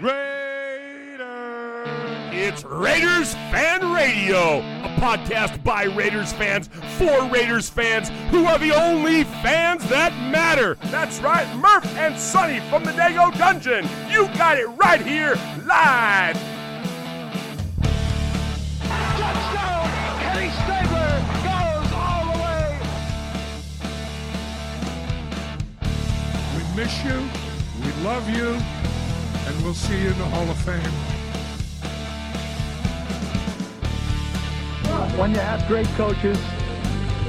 Raiders! It's Raiders Fan Radio, a podcast by Raiders fans for Raiders fans who are the only fans that matter. That's right, Murph and Sonny from the Dago Dungeon. You got it right here, live. Touchdown! Kenny Stabler goes all the way. We miss you, we love you, and we'll see you in the Hall of Fame. When you have great coaches,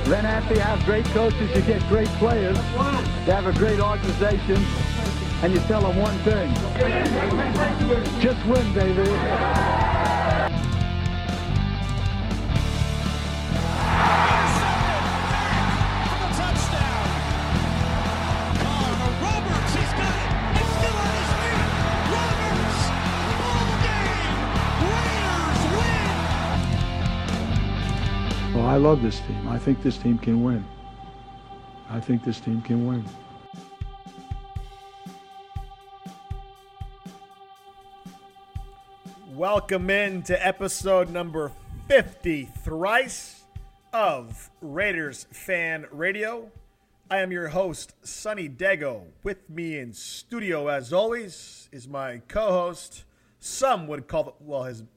then after you have great coaches, you get great players. You have a great organization, and you tell them one thing: just win, baby. Well, I love this team. I think this team can win. Welcome in to episode number 50 thrice of Raiders Fan Radio. I am your host, Sonny Dago. With me in studio, as always, is my co-host. Some would call,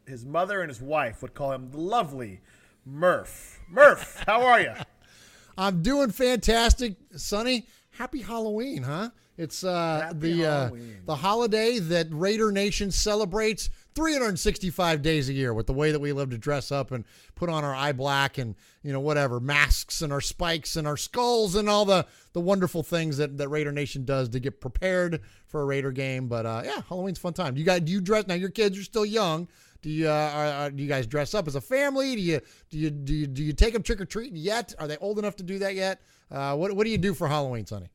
his mother and his wife would call him the lovely Murph. Murph, how are you? I'm doing fantastic, Sonny. Happy Halloween, huh? It's the holiday that Raider Nation celebrates 365 days a year with the way that we love to dress up and put on our eye black and, whatever, masks and our spikes and our skulls and all the wonderful things that Raider Nation does to get prepared for a Raider game. But, Halloween's a fun time. Do you dress? Now, your kids are still young. Do you guys dress up as a family? Do you take them trick or treating yet? Are they old enough to do that yet? What do you do for Halloween, Sonny?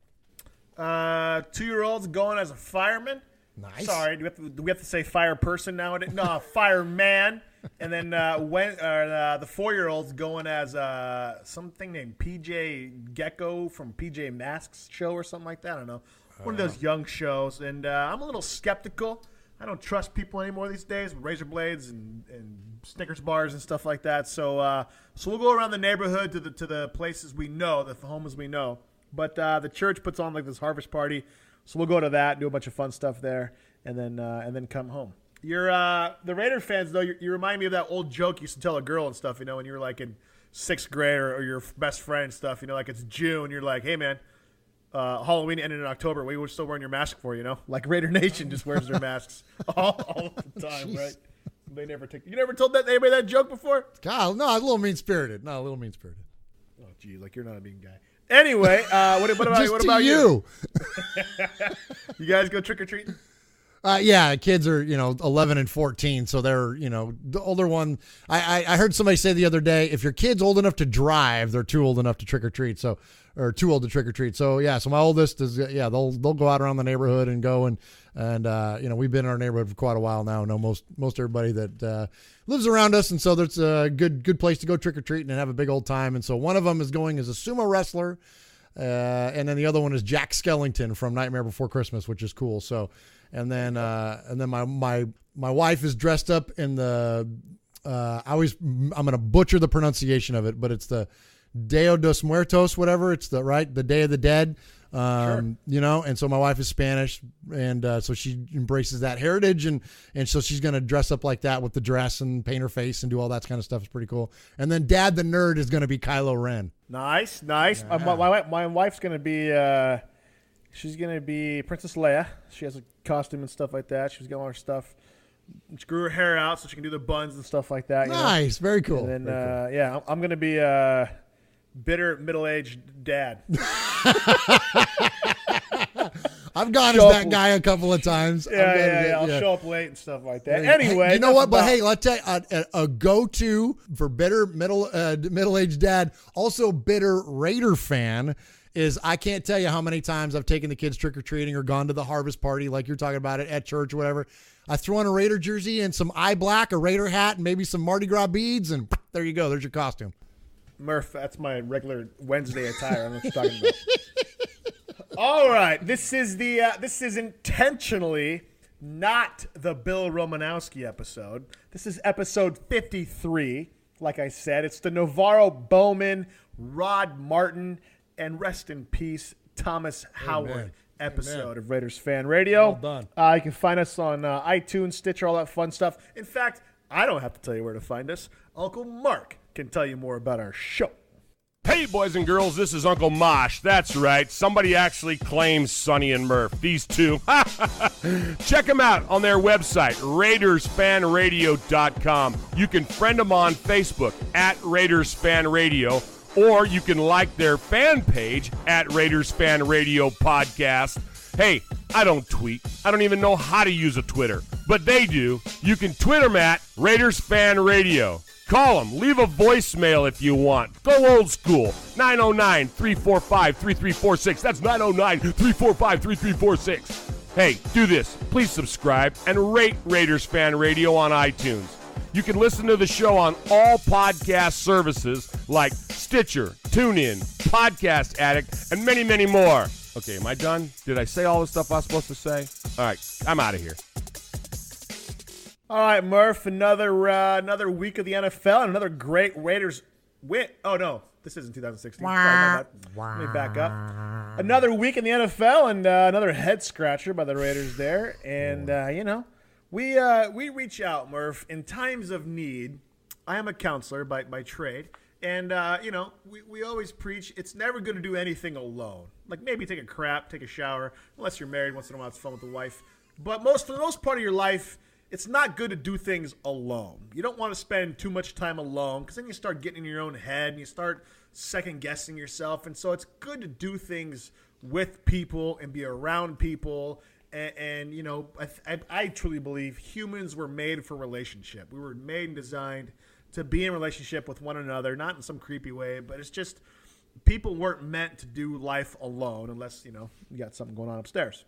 2-year-old's going as a fireman. Nice. Sorry, do we have to say fire person nowadays? No, fireman. And then the 4-year-old's going as something named PJ Gecko from PJ Masks show or something like that. I don't know. One of those young shows. And I'm a little skeptical. I don't trust people anymore these days with razor blades and Snickers bars and stuff like that. So we'll go around the neighborhood to the places we know, the homes we know. But the church puts on like this harvest party, so we'll go to that, do a bunch of fun stuff there, and then come home. You're the Raider fans though. You remind me of that old joke you used to tell a girl and stuff. When you were like in 6th grade or your best friend and stuff. Like it's June, you're like, hey man. Halloween ended in October. We were still wearing your mask for, like Raider Nation just wears their masks all the time, right? They never take. You never told anybody that joke before? God, no, a little mean spirited. Oh, gee, like you're not a mean guy. Anyway, what about you? You guys go trick or treating? Yeah, kids are 11 and 14, so they're the older one. I heard somebody say the other day, if your kid's old enough to drive, they're too old enough to trick or treat. Or too old to trick or treat. So yeah, so my oldest is they'll go out around the neighborhood and go and we've been in our neighborhood for quite a while now. Know most everybody that lives around us, and so there's a good place to go trick or treating and have a big old time. And so one of them is going as a sumo wrestler, and then the other one is Jack Skellington from Nightmare Before Christmas, which is cool. So and then my wife is dressed up in the I'm gonna butcher the pronunciation of it, but it's the Dia dos Muertos, whatever. It's the Day of the Dead. Sure. And so my wife is Spanish, and so she embraces that heritage, and so she's going to dress up like that with the dress and paint her face and do all that kind of stuff. It's pretty cool. And then Dad the Nerd is going to be Kylo Ren. Nice. Yeah. My wife's going to be she's going to be Princess Leia. She has a costume and stuff like that. She's got all her stuff. She grew her hair out so she can do the buns and stuff like that. Nice. Very cool. And then yeah, I'm going to be bitter middle-aged dad. I've gone as that guy a couple of times. I'll show up late and stuff like that. Anyway, you know what? But hey, let's tell you, a go-to for bitter middle-aged dad, also bitter Raider fan, is I can't tell you how many times I've taken the kids trick-or-treating or gone to the harvest party like you're talking about it at church or whatever. I throw on a Raider jersey and some eye black, a Raider hat, and maybe some Mardi Gras beads, and there you go. There's your costume. Murph, that's my regular Wednesday attire. I don't know what you're talking about. All right, this is intentionally not the Bill Romanowski episode. This is episode 53. Like I said, it's the Navarro Bowman, Rod Martin, and rest in peace, Thomas Howard episode of Raiders Fan Radio. Well done. You can find us on iTunes, Stitcher, all that fun stuff. In fact, I don't have to tell you where to find us. Uncle Mark can tell you more about our show. Hey, boys and girls, this is Uncle Mosh. That's right. Somebody actually claims Sonny and Murph. These two. Check them out on their website, RaidersFanRadio.com. You can friend them on Facebook at Raiders Fan Radio, or you can like their fan page at Raiders Fan Radio Podcast. Hey, I don't tweet. I don't even know how to use a Twitter, but they do. You can tweet them at Raiders Fan Radio. Call them. Leave a voicemail if you want. Go old school. 909-345-3346. That's 909-345-3346. Hey, do this. Please subscribe and rate Raiders Fan Radio on iTunes. You can listen to the show on all podcast services like Stitcher, TuneIn, Podcast Addict, and many, many more. Okay, am I done? Did I say all the stuff I was supposed to say? All right, I'm out of here. All right, Murph, another week of the NFL and another great Raiders win. Oh, no, this isn't 2016. Sorry about that. Let me back up. Another week in the NFL and another head scratcher by the Raiders there. And, we reach out, Murph, in times of need. I am a counselor by trade. And, we always preach it's never going to do anything alone. Like maybe take a crap, take a shower, unless you're married. Once in a while, it's fun with the wife. But for the most part of your life, it's not good to do things alone. You don't want to spend too much time alone because then you start getting in your own head and you start second-guessing yourself. And so it's good to do things with people and be around people. And I truly believe humans were made for relationship. We were made and designed to be in relationship with one another, not in some creepy way, but it's just people weren't meant to do life alone unless, you got something going on upstairs.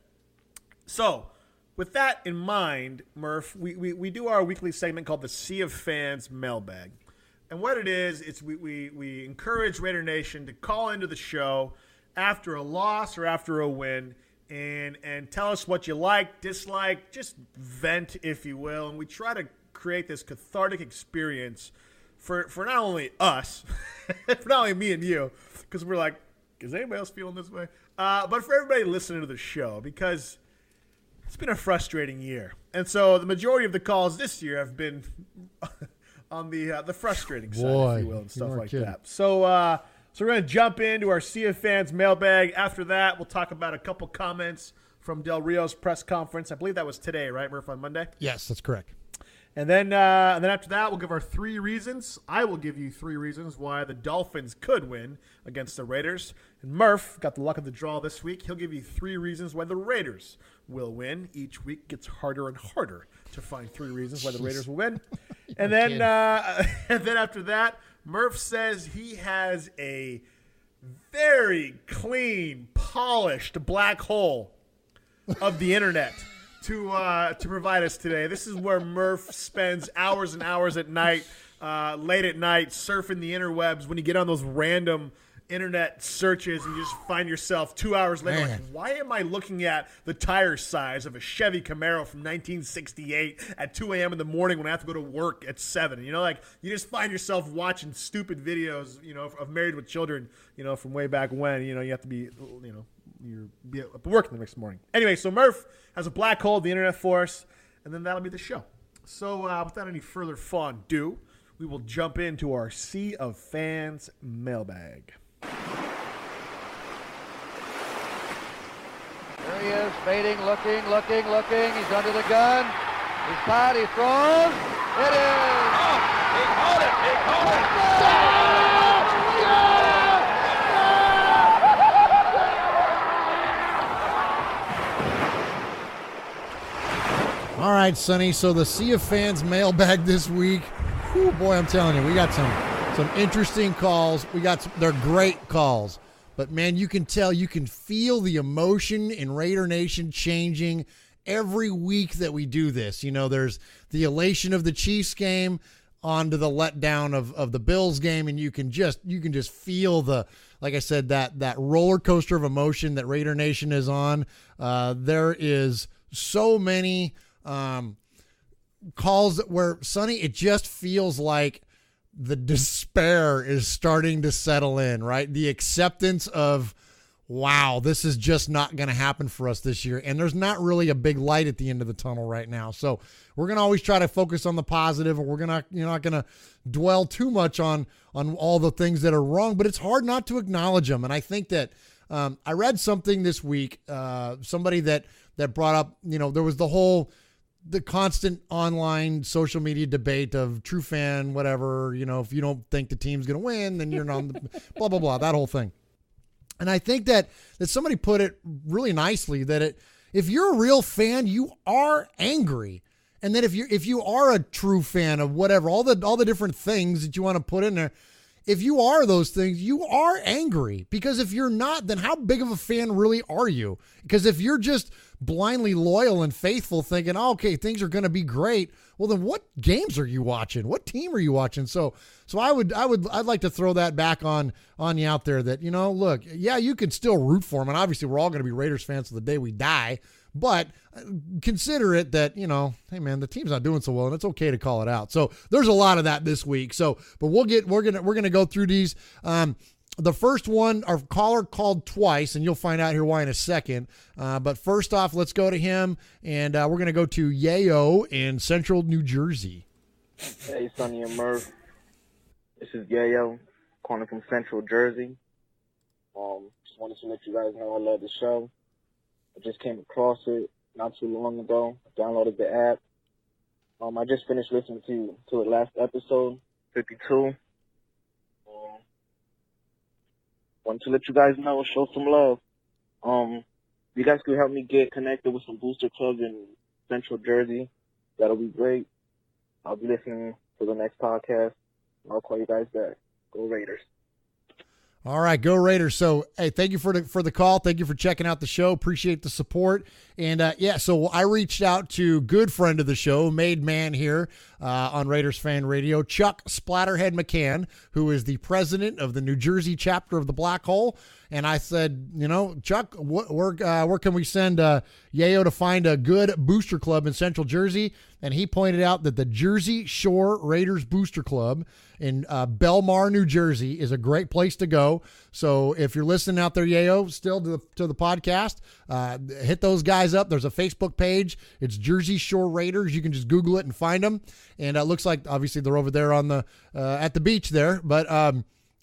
So with that in mind, Murph, we do our weekly segment called the Sea of Fans Mailbag. And what it is, it's we encourage Raider Nation to call into the show after a loss or after a win and tell us what you like, dislike, just vent, if you will. And we try to create this cathartic experience for not only us, for not only me and you, because we're like, is anybody else feeling this way? But for everybody listening to the show, because it's been a frustrating year. And so the majority of the calls this year have been on the frustrating side, if you will, and stuff like that. So we're going to jump into our Sea of Fans mailbag. After that, we'll talk about a couple comments from Del Rio's press conference. I believe that was today, right, Murph, on Monday? Yes, that's correct. And then after that, we'll give our 3 reasons. I will give you 3 reasons why the Dolphins could win against the Raiders. And Murph got the luck of the draw this week. He'll give you 3 reasons why the Raiders will win. Each week gets harder and harder to find 3 reasons why the Raiders will win. And then after that, Murph says he has a very clean, polished black hole of the internet to provide us today. This is where Murph spends hours and hours at night, late at night, surfing the interwebs when you get on those random internet searches and you just find yourself 2 hours later like, why am I looking at the tire size of a Chevy Camaro from 1968 at 2 a.m. in the morning when I have to go to work at 7? You just find yourself watching stupid videos, of Married with Children, from way back when, you have to be, you're up working the next morning. Anyway, so Murph has a black hole of the internet for us, and then that'll be the show. So without any further ado, we will jump into our Sea of Fans mailbag. There he is, fading, looking. He's under the gun. He's caught, he throws. It is! Oh, he caught it! All right, Sonny. So the Sea of Fans mailbag this week. Whew, boy, I'm telling you, we got some interesting calls. They're great calls. But, man, you can tell, you can feel the emotion in Raider Nation changing every week that we do this. There's the elation of the Chiefs game onto the letdown of the Bills game, and you can just feel like I said, that roller coaster of emotion that Raider Nation is on. There is so many calls where, Sonny, it just feels like the despair is starting to settle in, right? The acceptance of, wow, this is just not going to happen for us this year. And there's not really a big light at the end of the tunnel right now. So we're going to always try to focus on the positive, and we're not going to dwell too much on all the things that are wrong, but it's hard not to acknowledge them. And I think that I read something this week, somebody that brought up, there was the constant online social media debate of true fan, whatever, if you don't think the team's going to win, then you're not blah, blah, blah, that whole thing. And I think that somebody put it really nicely, that if you're a real fan, you are angry. And that if you are a true fan of whatever, all the different things that you want to put in there, if you are those things, you are angry. Because if you're not, then how big of a fan really are you? Because if you're just blindly loyal and faithful, thinking, oh, okay, things are going to be great, well, then what games are you watching? What team are you watching? So I'd like to throw that back on you out there, that, look, yeah, you can still root for them. And obviously we're all going to be Raiders fans to the day we die. But consider it that, hey man, the team's not doing so well, and it's okay to call it out. So there's a lot of that this week. So, but we're gonna go through these. The first one, our caller called twice, and you'll find out here why in a second. But first off, let's go to him, and we're gonna go to Yayo in Central New Jersey. Hey, Sonny and Murph. This is Yayo, calling from Central Jersey. Just wanted to let you guys know I love the show. I just came across it not too long ago. I downloaded the app. I just finished listening to the last episode, 52. Wanted to let you guys know, show some love. You guys could help me get connected with some booster clubs in Central Jersey. That'll be great. I'll be listening to the next podcast. I'll call you guys back. Go Raiders. All right, go Raiders. So, hey, thank you for the call. Thank you for checking out the show. Appreciate the support. And, so I reached out to good friend of the show, made man here on Raiders Fan Radio, Chuck Splatterhead McCann, who is the president of the New Jersey chapter of the Black Hole. And I said, Chuck, where can we send Yayo to find a good booster club in Central Jersey? And he pointed out that the Jersey Shore Raiders Booster Club in Belmar, New Jersey is a great place to go. So if you're listening out there, Yayo, still to the podcast, hit those guys up. There's a Facebook page. It's Jersey Shore Raiders. You can just Google it and find them. And it looks like, obviously, they're over there on the at the beach there. But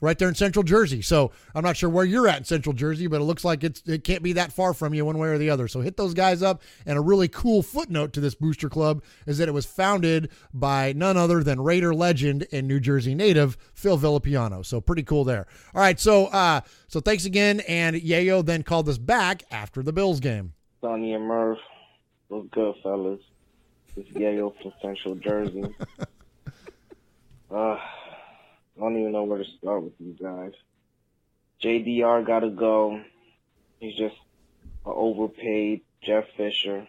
right there in Central Jersey. So I'm not sure where you're at in Central Jersey, but it looks like it can't be that far from you one way or the other. So hit those guys up. And a really cool footnote to this booster club is that it was founded by none other than Raider legend and New Jersey native Phil Villapiano. So pretty cool there. All right. So thanks again. And Yayo then called us back after the Bills game. Sonny and Murph. What's good, fellas? It's Yayo from Central Jersey. I don't even know where to start with you guys. JDR got to go. He's just an overpaid Jeff Fisher.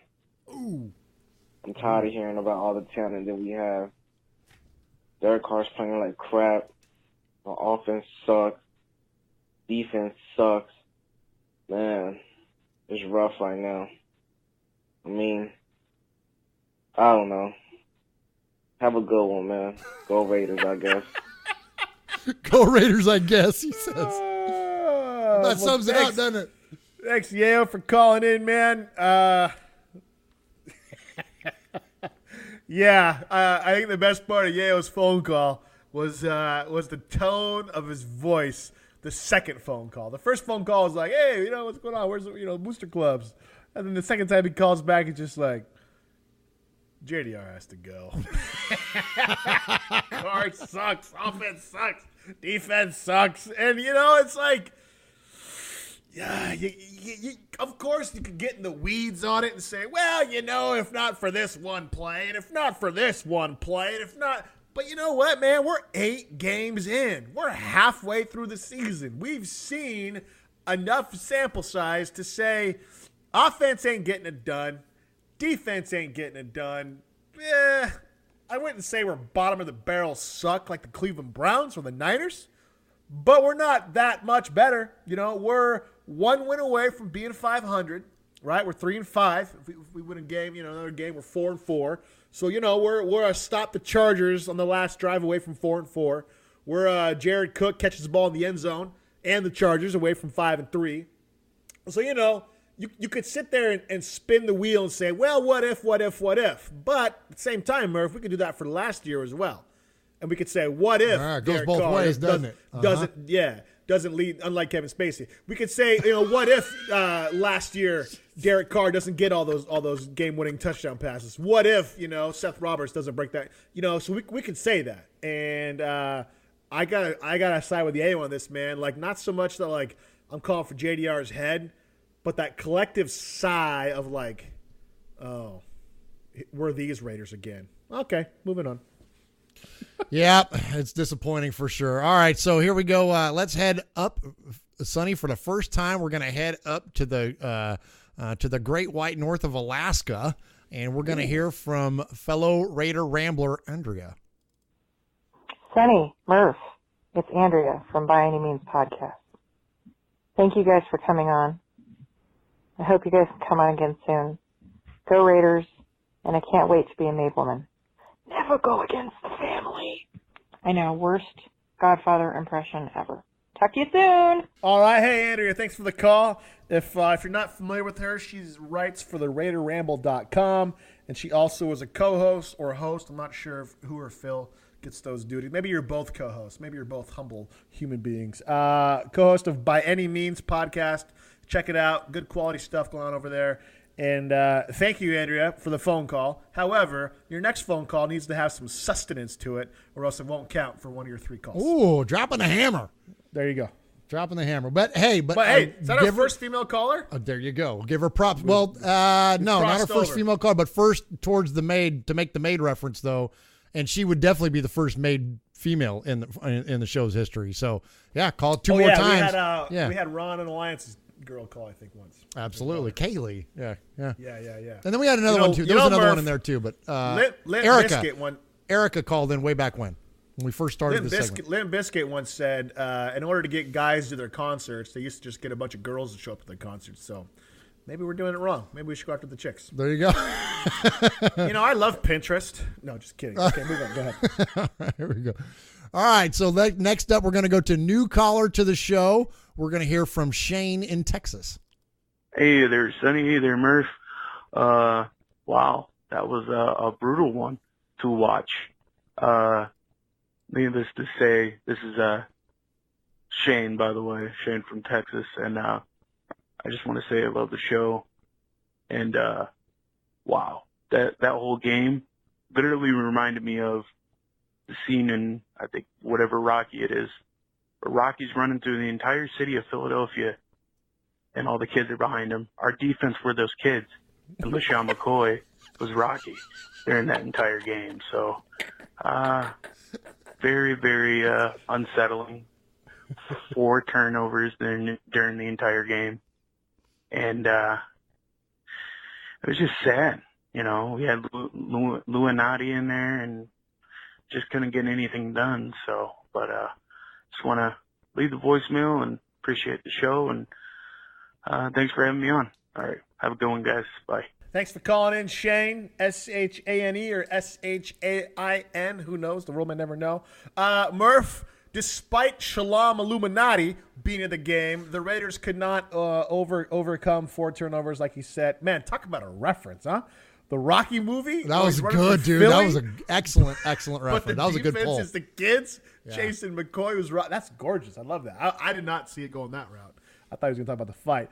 Ooh. I'm tired of hearing about all the talent that we have. Derek Carr's playing like crap. Our offense sucks. Defense sucks. Man, it's rough right now. I mean, I don't know. Have a good one, man. Go Raiders, I guess. Go Raiders, I guess, he says. That sums it up, doesn't it? Thanks, Yayo, for calling in, man. I think the best part of Yayo's phone call was the tone of his voice. The second phone call. The first phone call was like, "Hey, what's going on? Where's booster clubs?" And then the second time he calls back, it's just like, JDR has to go. Card sucks. Offense sucks. Defense sucks. And, it's like, yeah, of course you could get in the weeds on it and say, well, if not for this one play, and if not for this one play, and if not. But you know what, man? We're 8 games in. We're halfway through the season. We've seen enough sample size to say offense ain't getting it done. Defense ain't getting it done. I wouldn't say we're bottom of the barrel suck like the Cleveland Browns or the Niners, but we're not that much better. We're 1 win away from being 500. right? We're 3-5. If we win a game, another game, we're 4-4. So we're stop the Chargers on the last drive away from 4-4. We're Jared Cook catches the ball in the end zone and the Chargers away from 5-3. So you could sit there and spin the wheel and say, well, what if? But at the same time, Murph, we could do that for last year as well. And we could say, what if? It goes both ways, doesn't it? Doesn't lead, unlike Kevin Spacey. We could say, what if last year Derek Carr doesn't get all those game-winning touchdown passes? What if, Seth Roberts doesn't break that? So we could say that. And I gotta side with Yayo on this, man. Like, not so much that, like, I'm calling for JDR's head, but that collective sigh of, like, oh, we're these Raiders again. Okay, moving on. Yeah, it's disappointing for sure. All right, so here we go. Let's head up, Sonny. For the first time, we're going to head up to the Great White North of Alaska, and we're going to hear from fellow Raider Rambler Andrea. Sonny Murf, it's Andrea from By Any Means podcast. Thank you guys for coming on. I hope you guys can come on again soon. Go Raiders, and I can't wait to be a Mapleman. Never go against the family. I know, worst Godfather impression ever. Talk to you soon. All right, hey Andrea, thanks for the call. If you're not familiar with her, she writes for the RaiderRamble.com, and she also is a co-host or a host. I'm not sure who or Phil gets those duties. Maybe you're both co-hosts. Maybe you're both humble human beings. Co-host of By Any Means podcast. Check it out. Good quality stuff going on over there. And thank you, Andrea, for the phone call. However, your next phone call needs to have some sustenance to it, or else it won't count for one of your 3 calls. Ooh, dropping the hammer. There you go. Dropping the hammer. But hey, is that our first female caller? Oh, there you go. We'll give her props. Well, no, not our first female caller, but first towards the maid, to make the maid reference, though. And she would definitely be the first maid female in the show's history. So, yeah, call it 2 more times. We had Ron and Alliance's girl call, I think, once. Absolutely. Kaylee. Yeah. Yeah. And then we had another one, too. There was another one in there, too. But Erica called in way back when we first started this segment. Limp Bizkit once said, in order to get guys to their concerts, they used to just get a bunch of girls to show up to their concerts. So maybe we're doing it wrong. Maybe we should go after the chicks. There you go. I love Pinterest. No, just kidding. Okay, move on. Go ahead. All right, here we go. All right, so next up, we're going to go to new caller to the show. We're going to hear from Shane in Texas. Hey there, Sonny. Hey there, Murph. Wow, that was a brutal one to watch. Needless to say, this is Shane, by the way, Shane from Texas, and I just want to say I love the show. And wow, that whole game literally reminded me of the scene in, I think, whatever Rocky it is, where Rocky's running through the entire city of Philadelphia, and all the kids are behind him. Our defense were those kids, and LaShawn McCoy was Rocky during that entire game. So, very, very unsettling. 4 turnovers during the entire game, and it was just sad. We had Luinati in there, and just couldn't get anything done. So, but just want to leave the voicemail and appreciate the show, and thanks for having me on. All right, have a good one, guys. Bye. Thanks for calling in, Shane. S-H-A-N-E or S-H-A-I-N. Who knows? The world may never know. Murph, despite Shalom Illuminati being in the game, the Raiders could not overcome 4 turnovers like he said. Man, talk about a reference, huh? The Rocky movie? That was good, dude. Philly? That was an excellent reference. That was a good pull. But the defense is the kids. Yeah. Jason McCoy was right. That's gorgeous. I love that. I did not see it going that route. I thought he was going to talk about the fight.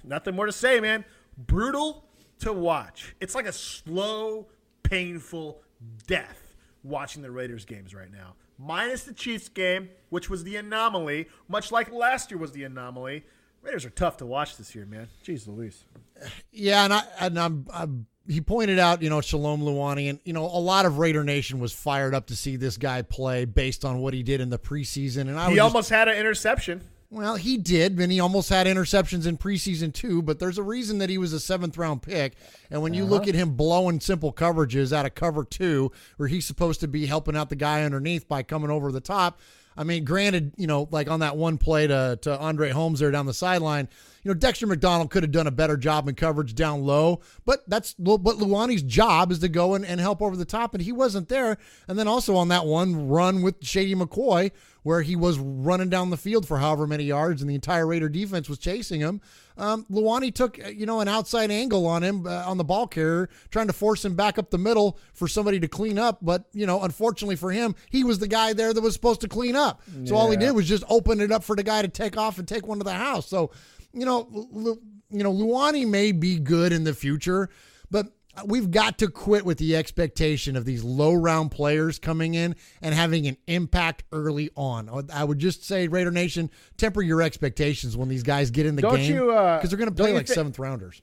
Nothing more to say, man. Brutal to watch. It's like a slow, painful death watching the Raiders games right now. Minus the Chiefs game, which was the anomaly, much like last year was the anomaly. Raiders are tough to watch this year, man. Jeez Louise. Yeah, and he pointed out, Shalom Luani, and, a lot of Raider Nation was fired up to see this guy play based on what he did in the preseason. And he almost had an interception. Well, he did, and he almost had interceptions in preseason too, but there's a reason that he was a 7th-round pick. And when you look at him blowing simple coverages out of cover 2, where he's supposed to be helping out the guy underneath by coming over the top, I mean, granted, like on that one play to Andre Holmes there down the sideline, Dexter McDonald could have done a better job in coverage down low, but Luani's job is to go and help over the top, and he wasn't there. And then also on that one run with Shady McCoy, where he was running down the field for however many yards and the entire Raider defense was chasing him, Luani took, an outside angle on him on the ball carrier, trying to force him back up the middle for somebody to clean up. But, unfortunately for him, he was the guy there that was supposed to clean up. So all he did was just open it up for the guy to take off and take one to the house. So, Luani may be good in the future, but we've got to quit with the expectation of these low-round players coming in and having an impact early on. I would just say, Raider Nation, temper your expectations when these guys get in the game, because they're going to play like seventh-rounders.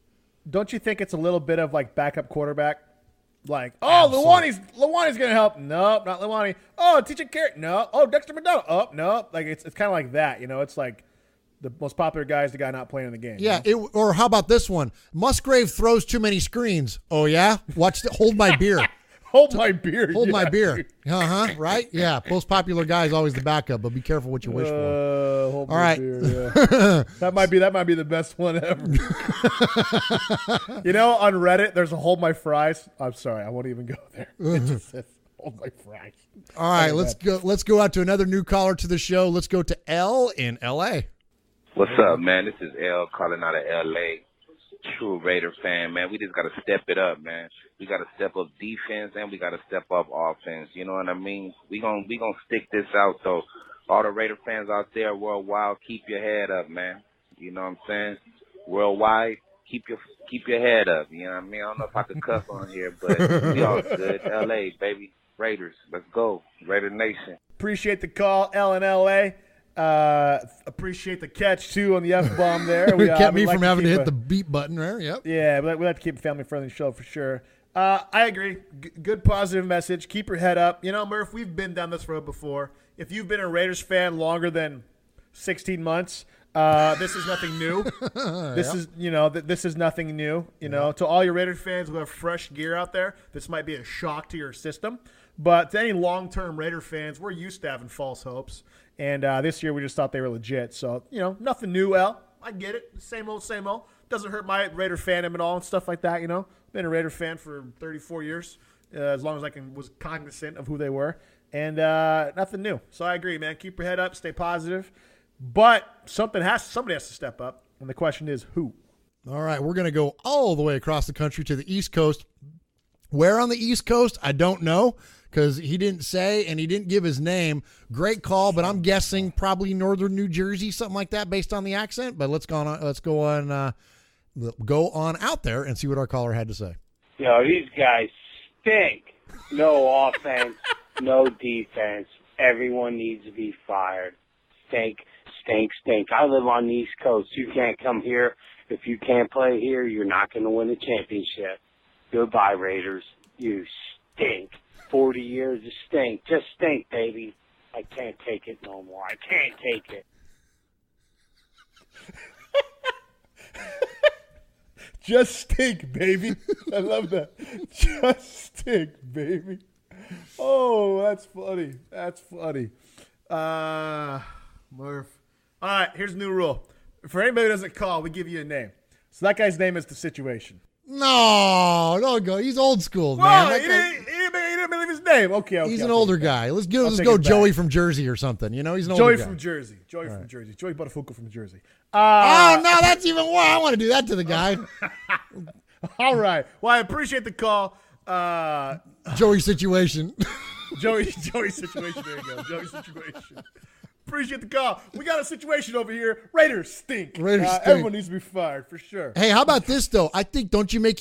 Don't you think it's a little bit of like backup quarterback? Like, Luani's going to help. Nope, not Luani. Oh, TJ Carrot. No. Oh, Dexter McDonald. Oh, no. Like it's kind of like that. It's like the most popular guy is the guy not playing in the game. Yeah, or how about this one? Musgrave throws too many screens. Oh, yeah? Hold my beer. Hold my beer. Hold my beer. Right? Yeah, most popular guy is always the backup, but be careful what you wish for. Hold my beer, yeah. That might be the best one ever. On Reddit, there's a hold my fries. I'm sorry, I won't even go there. It just says hold my fries. All right, let's go out to another new caller to the show. Let's go to L in L.A. What's up, man? This is L calling out of L.A. True Raider fan, man. We just got to step it up, man. We got to step up defense and we got to step up offense. You know what I mean? We gonna stick this out, though. All the Raider fans out there worldwide, keep your head up, man. You know what I'm saying? Worldwide, keep your head up. You know what I mean? I don't know if I could cuss on here, but we all good. L.A., baby. Raiders. Let's go. Raider Nation. Appreciate the call, L in L.A. Appreciate the catch too on the F-bomb there. We kept me from having to hit the beep button there. Yep. Yeah, we like to keep a family-friendly show for sure. I agree. Good positive message. Keep your head up. Murph, we've been down this road before. If you've been a Raiders fan longer than 16 months, this is nothing new. This is nothing new. To all your Raiders fans who have fresh gear out there, this might be a shock to your system. But to any long-term Raider fans, we're used to having false hopes. And this year we just thought they were legit. So, nothing new, L. I get it. Same old, same old. Doesn't hurt my Raider fandom at all and stuff like that, Been a Raider fan for 34 years, as long as I was cognizant of who they were. And nothing new. So I agree, man. Keep your head up. Stay positive. But somebody has to step up. And the question is who? All right. We're going to go all the way across the country to the East Coast. Where on the East Coast, I don't know, because he didn't say and he didn't give his name. Great call, but I'm guessing probably northern New Jersey, something like that, based on the accent. But let's go on out there and see what our caller had to say. Yo, these guys stink. No offense, no defense. Everyone needs to be fired. Stink, stink, stink. I live on the East Coast. You can't come here. If you can't play here, you're not going to win a championship. Goodbye, Raiders. You stink. 40 years of stink. Just stink, baby. I can't take it no more. I can't take it. Just stink, baby. I love that. Just stink, baby. Oh, that's funny. That's funny. Murph. All right, here's a new rule. For anybody who doesn't call, we give you a name. So that guy's name is The Situation. No, don't go. He's old school, man. Well, he didn't believe his name. Okay. He's an older guy. Let's go Joey from Jersey or something. He's an older guy. Joey from Jersey. Joey Buttafuoco from Jersey. Oh, no, that's even more. I want to do that to the guy. All right. Well, I appreciate the call. Joey Situation. Joey Situation. There you go. Joey Situation. Appreciate the call. We got a situation over here. Raiders stink. Everyone needs to be fired for sure. Hey, how about this though? I think don't you think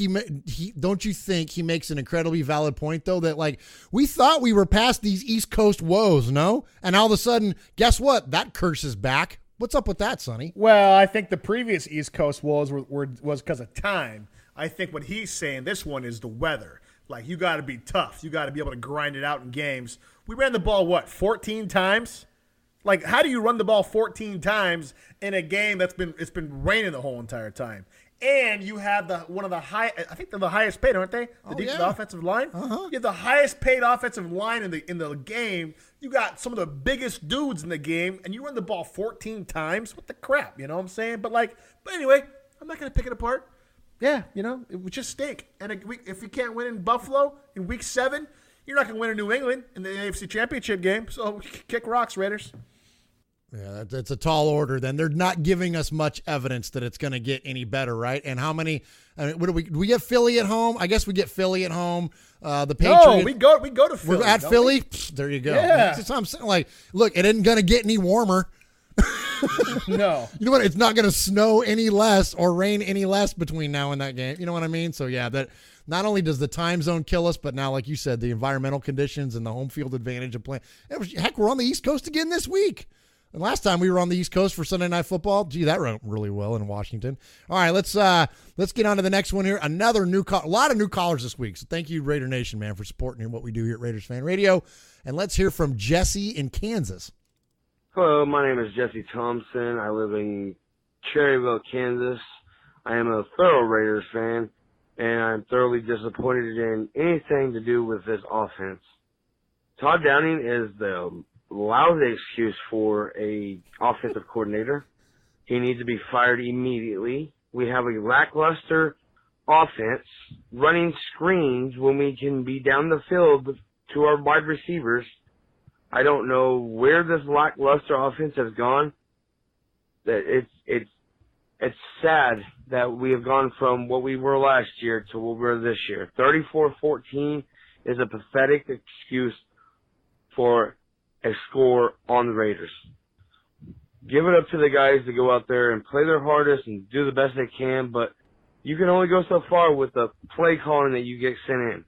he makes an incredibly valid point though that we thought we were past these East Coast woes, no? And all of a sudden, guess what? That curse is back. What's up with that, Sonny? Well, I think the previous East Coast woes was because of time. I think what he's saying, this one is the weather. You got to be tough. You got to be able to grind it out in games. We ran the ball 14 times? How do you run the ball 14 times in a game it's been raining the whole entire time? and you have one of the high. I think they're the highest paid, aren't they? The offensive line. Uh-huh. You have the highest paid offensive line in the game. You got some of the biggest dudes in the game, and you run the ball 14 times. What the crap? You know what I'm saying? But anyway, I'm not gonna pick it apart. Yeah, it would just stink. And if you can't win in Buffalo in Week 7, you're not gonna win in New England in the AFC Championship game. So kick rocks, Raiders. Yeah, that's a tall order. Then they're not giving us much evidence that it's going to get any better, right? And how many? What do we get? Philly at home. I guess we get Philly at home. The Patriots. No, we go to Philly. We're at Philly. Pfft, there you go. Yeah. That's what I'm saying. Look, it isn't going to get any warmer. No. You know what? It's not going to snow any less or rain any less between now and that game. You know what I mean? So yeah, that not only does the time zone kill us, but now, like you said, the environmental conditions and the home field advantage of playing. Heck, we're on the East Coast again this week. And last time we were on the East Coast for Sunday Night Football, gee, that went really well in Washington. All right, let's get on to the next one here. Another a lot of new callers this week. So thank you, Raider Nation, man, for supporting what we do here at Raiders Fan Radio. And let's hear from Jesse in Kansas. Hello, my name is Jesse Thompson. I live in Cherryville, Kansas. I am a thorough Raiders fan, and I'm thoroughly disappointed in anything to do with this offense. Todd Downing is the lousy excuse for a offensive coordinator. He needs to be fired immediately. We have a lackluster offense running screens when we can be down the field to our wide receivers. I don't know where this lackluster offense has gone. That it's sad that we have gone from what we were last year to what we're this year. 34-14 is a pathetic excuse for a score on the Raiders. Give it up to the guys to go out there and play their hardest and do the best they can, but you can only go so far with the play calling that you get sent in.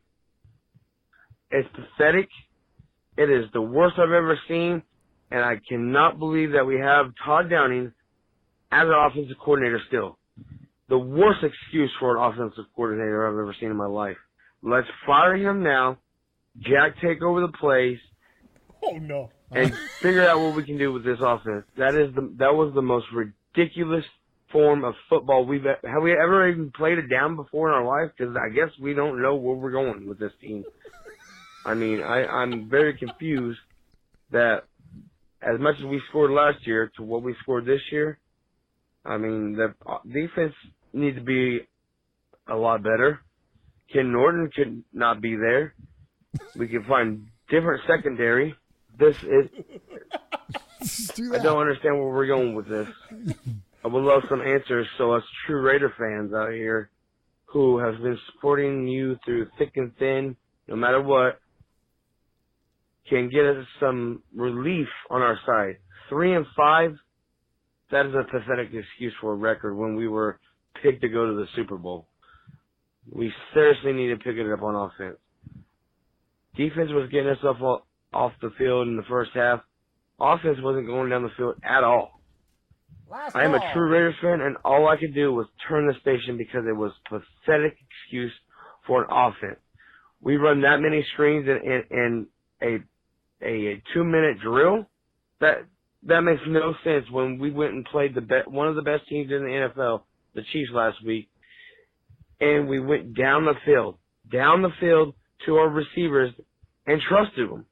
It's pathetic. It is the worst I've ever seen, and I cannot believe that we have Todd Downing as an offensive coordinator still. The worst excuse for an offensive coordinator I've ever seen in my life. Let's fire him now. Jack, take over the plays. Oh, no. And figure out what we can do with this offense. That was the most ridiculous form of football have we ever even played it down before in our life? Because I guess we don't know where we're going with this team. I mean, I'm very confused that as much as we scored last year to what we scored this year, I mean, the defense needs to be a lot better. Ken Norton could not be there. We can find different secondary. I don't understand where we're going with this. I would love some answers so us true Raider fans out here who have been supporting you through thick and thin, no matter what, can get us some relief on our side. 3-5, that is a pathetic excuse for a record when we were picked to go to the Super Bowl. We seriously need to pick it up on offense. Defense was getting us off the field in the first half. Offense wasn't going down the field at all. I am a true Raiders fan, and all I could do was turn the station because it was a pathetic excuse for an offense. We run that many screens in a 2-minute drill. That makes no sense when we went and played one of the best teams in the NFL, the Chiefs, last week, and we went down the field to our receivers and trusted them.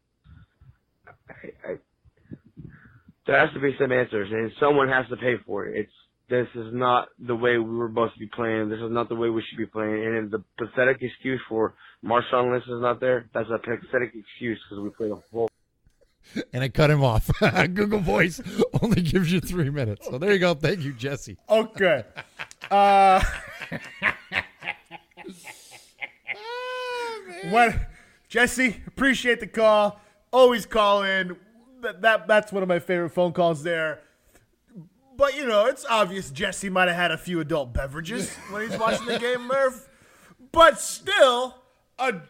There has to be some answers, and someone has to pay for it. This is not the way we were supposed to be playing. This is not the way we should be playing. And the pathetic excuse for Marshawn Lynch is not there, that's a pathetic excuse because we played a whole. And I cut him off. Google Voice only gives you 3 minutes. So there you go. Thank you, Jesse. Okay. Jesse, appreciate the call. Always call in. That's one of my favorite phone calls there. But, it's obvious Jesse might have had a few adult beverages when he's watching the game, Murph. But still, a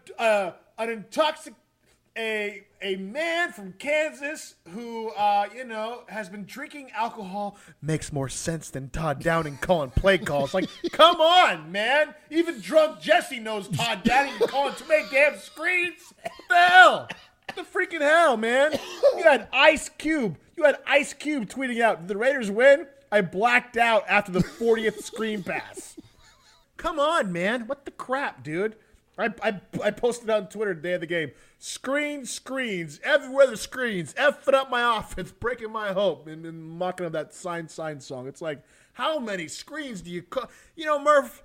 man from Kansas who, has been drinking alcohol makes more sense than Todd Downing calling play calls. Like, come on, man. Even drunk Jesse knows Todd Downing calling too many damn screens. What the hell? What the freaking hell, man? You had Ice Cube tweeting out, did the Raiders win? I blacked out after the 40th screen pass. Come on, man. What the crap, dude? I posted on Twitter the day of the game. Screens, everywhere the screens. Effing up my offense, breaking my hope, and mocking of that sign song. It's like, how many screens do you Murph,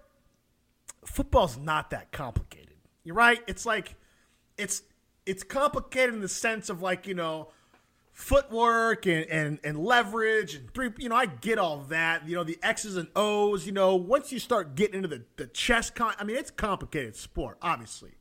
football's not that complicated. You're right. It's like, it's complicated in the sense of like, footwork and leverage and three, I get all that, the X's and O's, once you start getting into the chess, it's a complicated sport, obviously.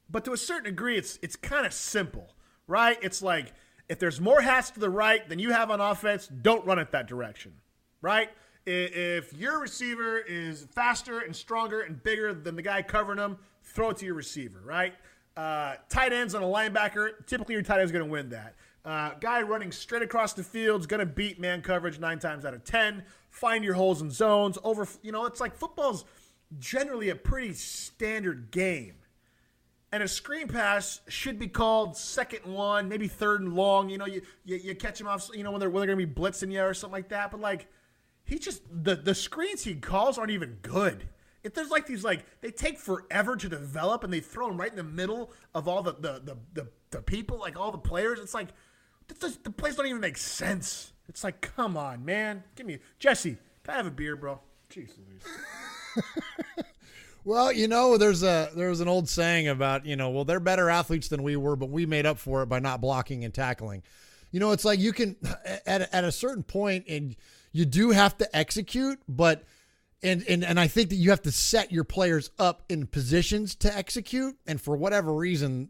But to a certain degree, it's kind of simple, right? It's like, if there's more hats to the right than you have on offense, don't run it that direction, right? If your receiver is faster and stronger and bigger than the guy covering him, throw it to your receiver, right? Tight ends on a linebacker, typically your tight end is going to win that. Guy running straight across the field is going to beat man coverage 9 times out of 10. Find your holes and zones. It's like football's generally a pretty standard game. And a screen pass should be called 2nd and 1, maybe 3rd and long. You catch him off, when they're going to be blitzing you or something like that. But like, the screens he calls aren't even good. If there's like these, like, they take forever to develop and they throw them right in the middle of all the people, like all the players. It's like, the plays don't even make sense. It's like, come on, man. Jesse, can I have a beer, bro? Jeez Louise. Well, there's an old saying about, they're better athletes than we were, but we made up for it by not blocking and tackling. It's like you can, at a certain point, and you do have to execute, but and I think that you have to set your players up in positions to execute. And for whatever reason,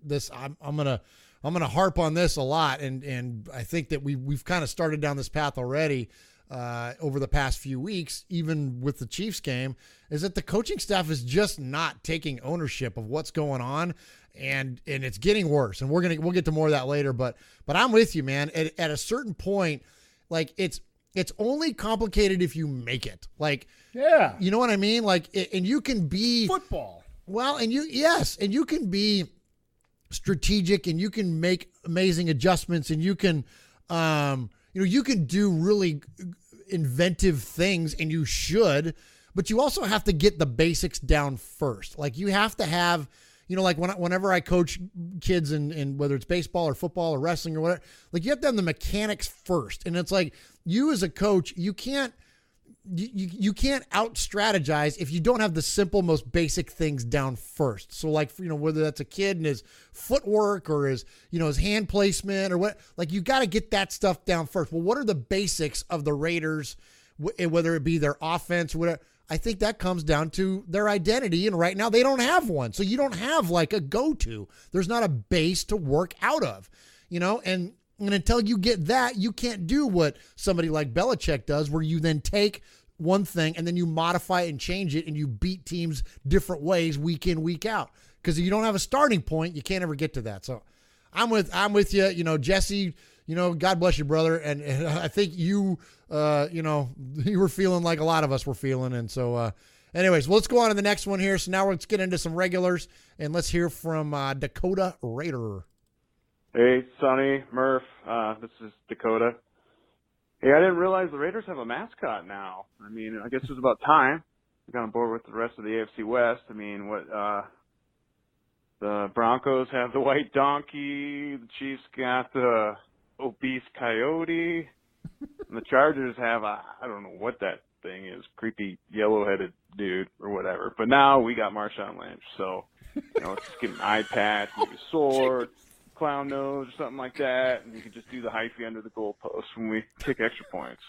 I'm gonna harp on this a lot, and I think that we've kind of started down this path already over the past few weeks, even with the Chiefs game, is that the coaching staff is just not taking ownership of what's going on, and it's getting worse. And we'll get to more of that later, but I'm with you, man. At a certain point, like it's only complicated if you make it. Like, yeah, you know what I mean? Like, and you can be football. Well, and you can be strategic, and you can make amazing adjustments, and you can, you can do really inventive things, and you should, but you also have to get the basics down first. Like, you have to have, like whenever I coach kids in whether it's baseball or football or wrestling or whatever, like, you have to have the mechanics first. And it's like, you as a coach, you can't out strategize if you don't have the simple, most basic things down first. So like, whether that's a kid and his footwork or his hand placement or what, like, you got to get that stuff down first. Well, what are the basics of the Raiders, whether it be their offense or whatever? I think that comes down to their identity. And right now they don't have one. So you don't have like a go-to. There's not a base to work out of, and until you get that, you can't do what somebody like Belichick does, where you then take one thing and then you modify it and change it, and you beat teams different ways week in, week out. Because if you don't have a starting point, you can't ever get to that. So I'm with you, Jesse, God bless you, brother. And I think you were feeling like a lot of us were feeling. And so, anyways, let's go on to the next one here. So now let's get into some regulars, and let's hear from Dakota Raider. Hey, Sonny Murf. This is Dakota. Hey, I didn't realize the Raiders have a mascot now. I mean, I guess it was about time. I got on board with the rest of the AFC West. I mean, the Broncos have the white donkey. The Chiefs got the obese coyote. And the Chargers have I don't know what that thing is, creepy yellow-headed dude or whatever. But now we got Marshawn Lynch. So, let's just get an eye patch, maybe a sword, clown nose or something like that, and you can just do the hyphy under the goalpost when we kick extra points.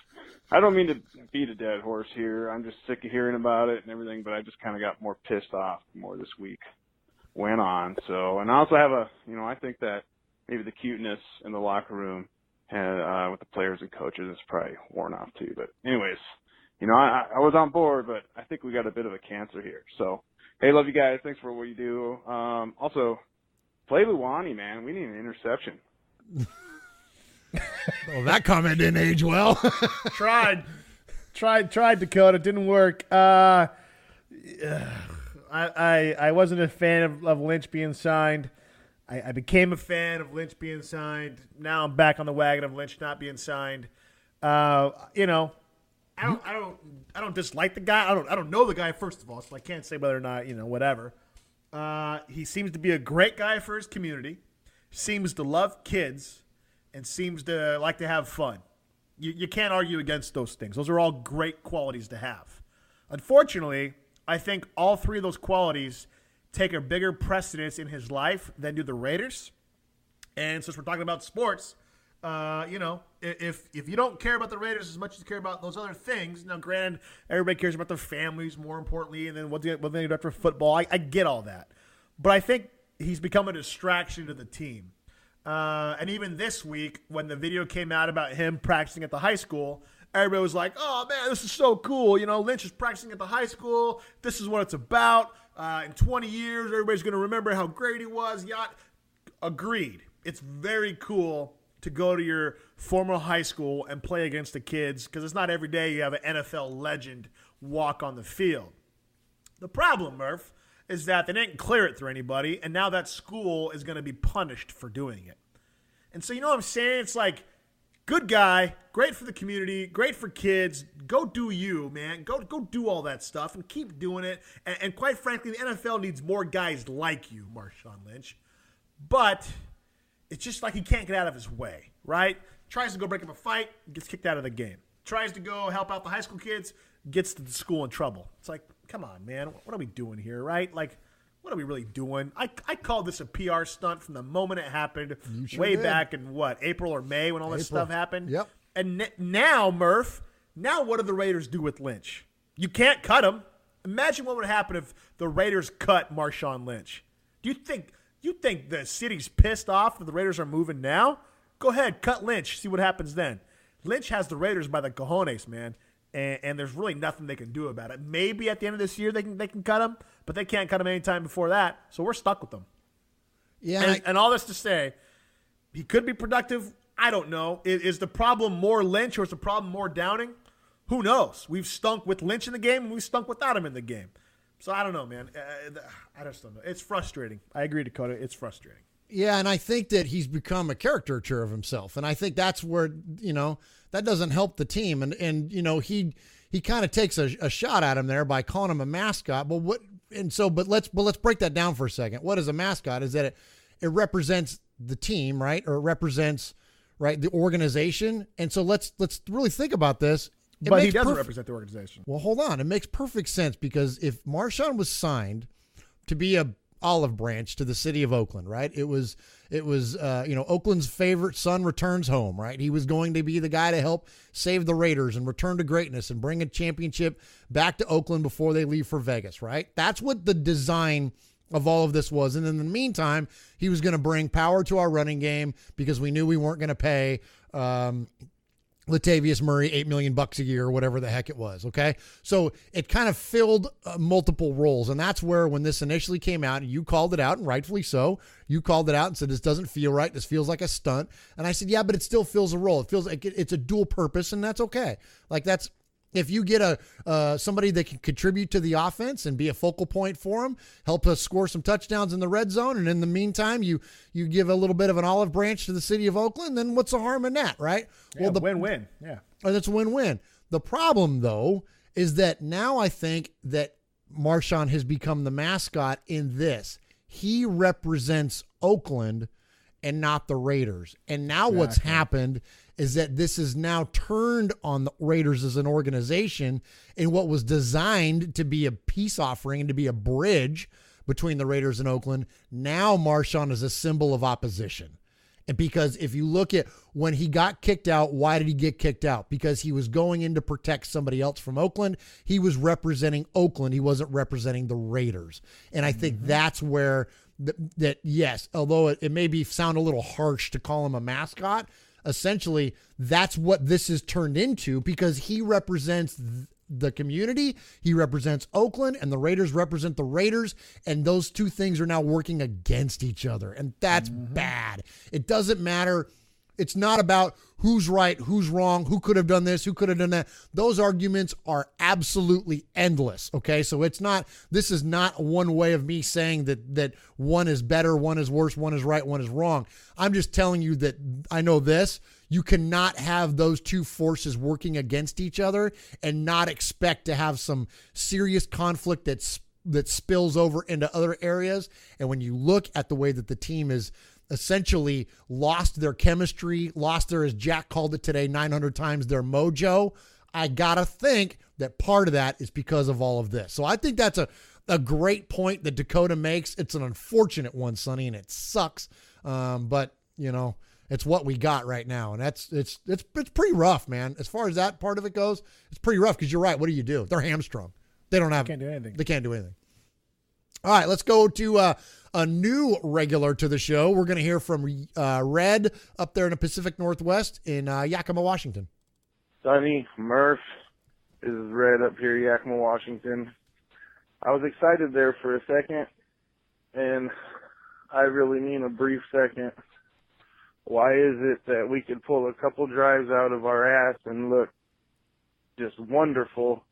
I don't mean to beat a dead horse here. I'm just sick of hearing about it and everything, but I just kind of got more pissed off more this week went on. So, and I also have I think that maybe the cuteness in the locker room with the players and coaches is probably worn off too. But anyways, I was on board, but I think we got a bit of a cancer here. So, hey, love you guys. Thanks for what you do. Also, play Luwani, man. We need an interception. Well, that comment didn't age well. Tried, Dakota. Didn't work. I wasn't a fan of Lynch being signed. I became a fan of Lynch being signed. Now I'm back on the wagon of Lynch not being signed. I don't dislike the guy. I don't know the guy, first of all, so I can't say whether or not, whatever. He seems to be a great guy for his community, seems to love kids, and seems to like to have fun. You can't argue against those things. Those are all great qualities to have. Unfortunately, I think all three of those qualities take a bigger precedence in his life than do the Raiders. And since we're talking about sports, if you don't care about the Raiders as much as you care about those other things, now granted, everybody cares about their families more importantly, and then what they do after football. I get all that. But I think he's become a distraction to the team. And even this week, when the video came out about him practicing at the high school, everybody was like, oh, man, this is so cool. Lynch is practicing at the high school. This is what it's about. In 20 years, everybody's going to remember how great he was. Yeah, agreed. It's very cool to go to your former high school and play against the kids because it's not every day you have an NFL legend walk on the field. The problem, Murph, is that they didn't clear it through anybody, and now that school is going to be punished for doing it. And so, you know what I'm saying? It's like, good guy, great for the community, great for kids. Go do you, man. Go do all that stuff and keep doing it. And quite frankly, the NFL needs more guys like you, Marshawn Lynch. But it's just like he can't get out of his way, right? Tries to go break up a fight, gets kicked out of the game. Tries to go help out the high school kids, gets to the school in trouble. It's like, come on, man. What are we doing here, right? Like, what are we really doing? I called this a PR stunt from the moment it happened, way back in, April or May when all this stuff happened? Yep. And now, Murph, what do the Raiders do with Lynch? You can't cut him. Imagine what would happen if the Raiders cut Marshawn Lynch. Do you think the city's pissed off if the Raiders are moving now? Go ahead, cut Lynch, see what happens then. Lynch has the Raiders by the cojones, man. And there's really nothing they can do about it. Maybe at the end of this year they can cut him, but they can't cut him anytime before that. So we're stuck with them. Yeah, and all this to say, he could be productive. I don't know. Is the problem more Lynch or is the problem more Downing? Who knows? We've stunk with Lynch in the game, and we've stunk without him in the game. So I don't know, man. I just don't know. It's frustrating. I agree, Dakota. It's frustrating. Yeah, and I think that he's become a caricature of himself, and I think that's where that doesn't help the team. And he kind of takes a shot at him there by calling him a mascot. But let's break that down for a second. What is a mascot? Is that it represents the team, right? Or it represents the organization. And so let's really think about this. But he doesn't represent the organization. Well, hold on. It makes perfect sense because if Marshawn was signed to be a olive branch to the city of Oakland, right? It was Oakland's favorite son returns home, right? He was going to be the guy to help save the Raiders and return to greatness and bring a championship back to Oakland before they leave for Vegas, right? That's what the design of all of this was. And in the meantime, he was going to bring power to our running game because we knew we weren't going to pay Latavius Murray $8 million a year or whatever the heck it was. Okay. So it kind of filled multiple roles. And that's where, when this initially came out, and you called it out, and rightfully so, you called it out and said, this doesn't feel right. This feels like a stunt. And I said, yeah, but it still fills a role. It feels like it's a dual purpose, and that's okay. Like, that's, if you get somebody that can contribute to the offense and be a focal point for them, help us score some touchdowns in the red zone, and in the meantime, you give a little bit of an olive branch to the city of Oakland, then what's the harm in that, right? Yeah, well, win-win. Yeah. That's a win-win. The problem, though, is that now I think that Marshawn has become the mascot in this. He represents Oakland and not the Raiders. And now what's happened is that this is now turned on the Raiders as an organization in what was designed to be a peace offering and to be a bridge between the Raiders and Oakland. Now Marshawn is a symbol of opposition. And because if you look at when he got kicked out, why did he get kicked out? Because he was going in to protect somebody else from Oakland. He was representing Oakland. He wasn't representing the Raiders. And I think that's where that yes, although it may sound a little harsh to call him a mascot, essentially that's what this is turned into, because he represents the community, he represents Oakland, and the Raiders represent the Raiders, and those two things are now working against each other, and that's bad. It doesn't matter It's not about who's right, who's wrong, who could have done this, who could have done that. Those arguments are absolutely endless, okay? So this is not one way of me saying that one is better, one is worse, one is right, one is wrong. I'm just telling you that I know this. You cannot have those two forces working against each other and not expect to have some serious conflict that spills over into other areas. And when you look at the way that the team is essentially lost their chemistry, lost their, as Jack called it today, 900 times their mojo, I got to think that part of that is because of all of this. So I think that's a great point that Dakota makes. It's an unfortunate one, Sonny, and it sucks. But, it's what we got right now. And it's pretty rough, man. As far as that part of it goes, it's pretty rough because you're right. What do you do? They're hamstrung. They can't do anything. They can't do anything. All right, let's go to a new regular to the show. We're going to hear from Red up there in the Pacific Northwest in Yakima, Washington. Sonny Murf is Red up here, Yakima, Washington. I was excited there for a second, and I really mean a brief second. Why is it that we could pull a couple drives out of our ass and look just wonderful,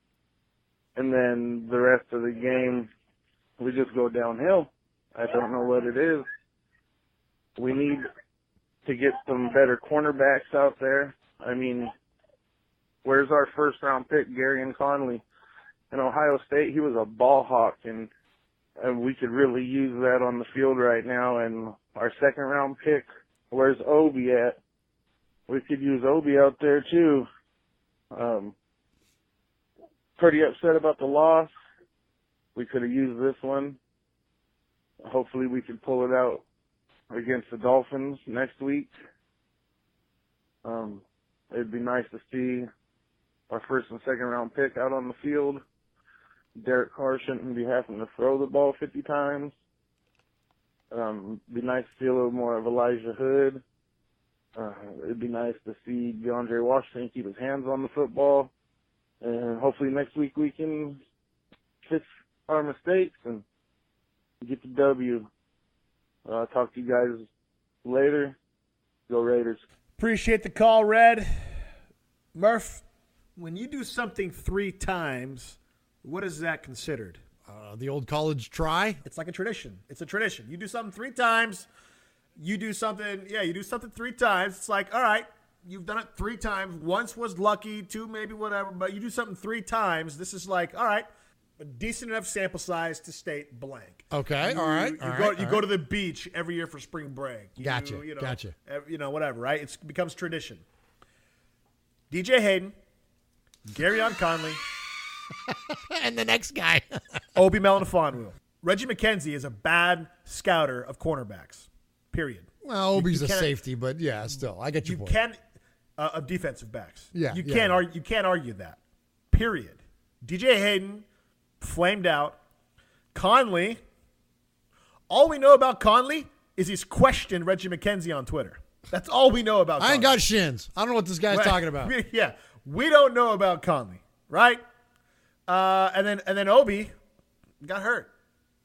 and then the rest of the game we just go downhill? I don't know what it is. We need to get some better cornerbacks out there. I mean, where's our first-round pick, Garyon Conley? In Ohio State, he was a ball hawk, and we could really use that on the field right now. And our second-round pick, where's Obi at? We could use Obi out there, too. Pretty upset about the loss. We could have used this one. Hopefully we can pull it out against the Dolphins next week. It'd be nice to see our first and second round pick out on the field. Derek Carr shouldn't be having to throw the ball 50 times. It'd be nice to see a little more of Elijah Hood. It'd be nice to see DeAndre Washington keep his hands on the football. And hopefully next week we can fix our mistakes and get the W. Talk to you guys later. Go Raiders. Appreciate the call, Red. Murph, when you do something 3 times, what is that considered? The old college try? It's like a tradition. It's a tradition. You do something 3 times. You do something 3 times. It's like, all right, you've done it 3 times. Once was lucky, 2 maybe whatever, but you do something 3 times. This is like, all right, a decent enough sample size to state blank. Okay, all right. You go to the beach every year for spring break. Gotcha. Whatever, right? It becomes tradition. DJ Hayden, Garyon Conley, and the next guy, Obi Melifonwu. Reggie McKenzie is a bad scouter of cornerbacks. Period. Well, Obi's a safety, but yeah, still, I get your point. Of defensive backs. Yeah, you can't argue that. Period. DJ Hayden flamed out. Conley. All we know about Conley is he's questioned Reggie McKenzie on Twitter. That's all we know about Conley. I ain't got shins. I don't know what this guy's talking about. Yeah, we don't know about Conley, right? And then Obi got hurt,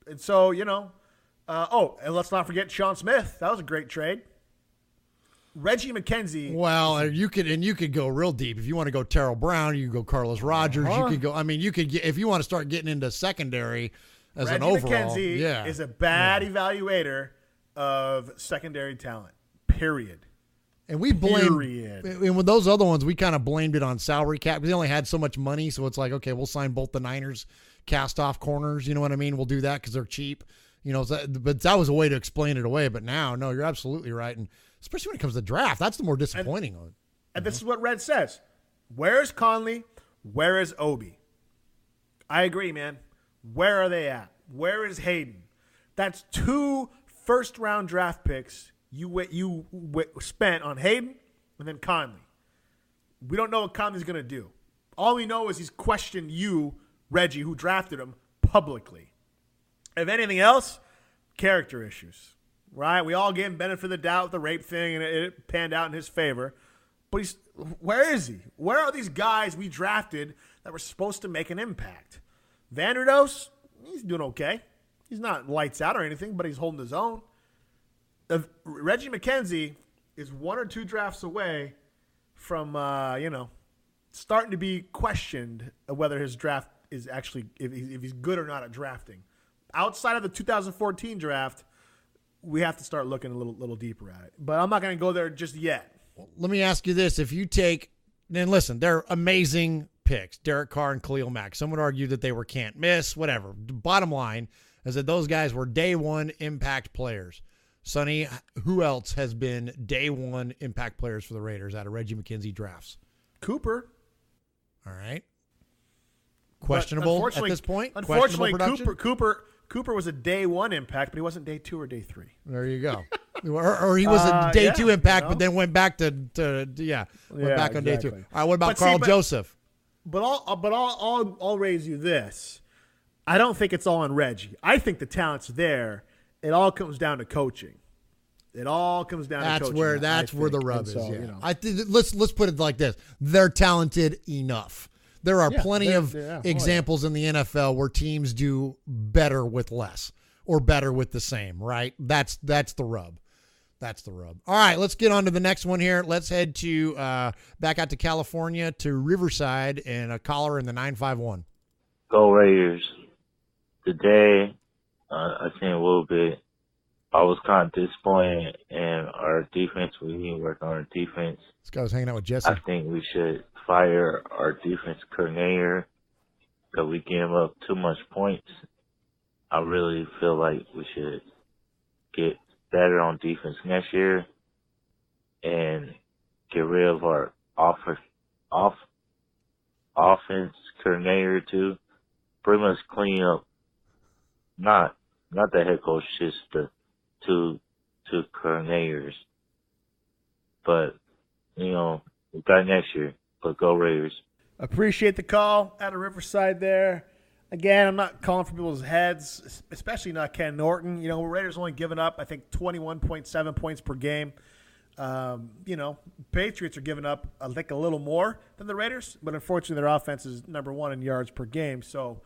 and so and let's not forget Sean Smith. That was a great trade. Reggie McKenzie. Well, you could go real deep if you want to go Terrell Brown. You could go Carlos Rogers. You could go. I mean, you could get if you want to start getting into secondary as Reggie an overall. McKenzie is a bad evaluator of secondary talent. Period. And we blamed, and with those other ones, we kind of blamed it on salary cap because they only had so much money. So it's like, okay, we'll sign both the Niners cast-off corners. You know what I mean? We'll do that because they're cheap. But that was a way to explain it away. But now, no, you're absolutely right. And especially when it comes to draft, that's the more disappointing one. And this is what Red says. Where is Conley? Where is Obi? I agree, man. Where are they at? Where is Hayden? That's 2 first-round draft picks you spent on Hayden and then Conley. We don't know what Conley's going to do. All we know is he's questioned you, Reggie, who drafted him, publicly. If anything else, character issues, right? We all gave him benefit of the doubt with the rape thing, and it panned out in his favor. But where is he? Where are these guys we drafted that were supposed to make an impact? Vanderdoes, he's doing okay. He's not lights out or anything, but he's holding his own. Reggie McKenzie is 1 or 2 drafts away from, starting to be questioned whether his draft is actually, if he's good or not at drafting. Outside of the 2014 draft, we have to start looking a little deeper at it. But I'm not going to go there just yet. Well, let me ask you this. If you take, and listen, they're amazing picks, Derek Carr and Khalil Mack. Some would argue that they were can't miss, whatever. The bottom line is that those guys were day one impact players. Sonny, who else has been day one impact players for the Raiders out of Reggie McKenzie drafts? Cooper. All right. Questionable at this point? Unfortunately, Cooper was a day one impact, but he wasn't day 2 or day 3. There you go. Or he was a day 2 impact, but then went back went back on day 2. All right, what about Carl Joseph? But I'll raise you this. I don't think it's all on Reggie. I think the talent's there. It all comes down to coaching. It all comes down to coaching. That's where the rub is. Let's put it like this. They're talented enough. There are plenty of examples in the NFL where teams do better with less or better with the same, right? That's the rub. That's the rub. All right, let's get on to the next one here. Let's head to back out to California to Riverside and a caller in the 951. Go Raiders. Today, I seen a little bit. I was kind of disappointed in our defense. We need to work on our defense. This guy was hanging out with Jesse. I think we should fire our defense coordinator because we give up too much points. I really feel like we should get better on defense next year and get rid of our offense coordinator too. Pretty much clean up, not the head coach, just the two coordinators. But, we got next year. But go Raiders. Appreciate the call out of Riverside there. Again, I'm not calling for people's heads, especially not Ken Norton. Raiders only giving up, I think, 21.7 points per game. Patriots are giving up, I think, a little more than the Raiders, but unfortunately their offense is number 1 in yards per game. So,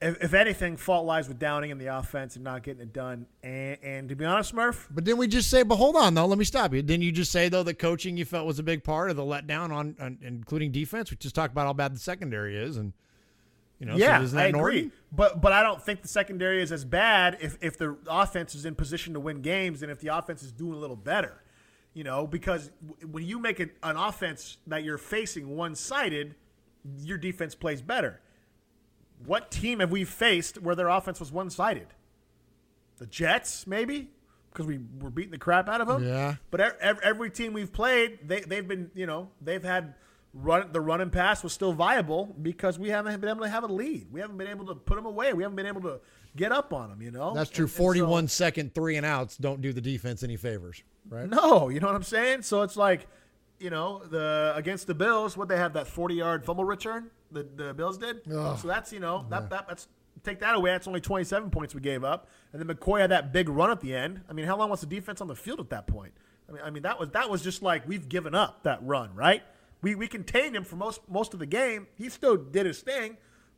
if anything, fault lies with Downing in the offense and not getting it done. And to be honest, Murph. But didn't we just say, but hold on, though, let me stop you. Didn't you just say, though, that coaching you felt was a big part of the letdown on including defense? We just talked about how bad the secondary is. And, so isn't that I agree. Norton? But I don't think the secondary is as bad if the offense is in position to win games and if the offense is doing a little better. Because when you make an offense that you're facing one-sided, your defense plays better. What team have we faced where their offense was one-sided? The Jets, maybe, because we were beating the crap out of them. Yeah. But every team we've played, they've been, they've had the run and pass was still viable because we haven't been able to have a lead. We haven't been able to put them away. We haven't been able to get up on them. That's true. 41-second 3-and-outs don't do the defense any favors, right? No, you know what I'm saying? So it's like, against the Bills, what they have, that 40-yard fumble return the Bills did. Ugh. So that's, that's take that away. That's only 27 points we gave up. And then McCoy had that big run at the end. I mean, how long was the defense on the field at that point? I mean that was just like we've given up that run, right? We contained him for most of the game. He still did his thing,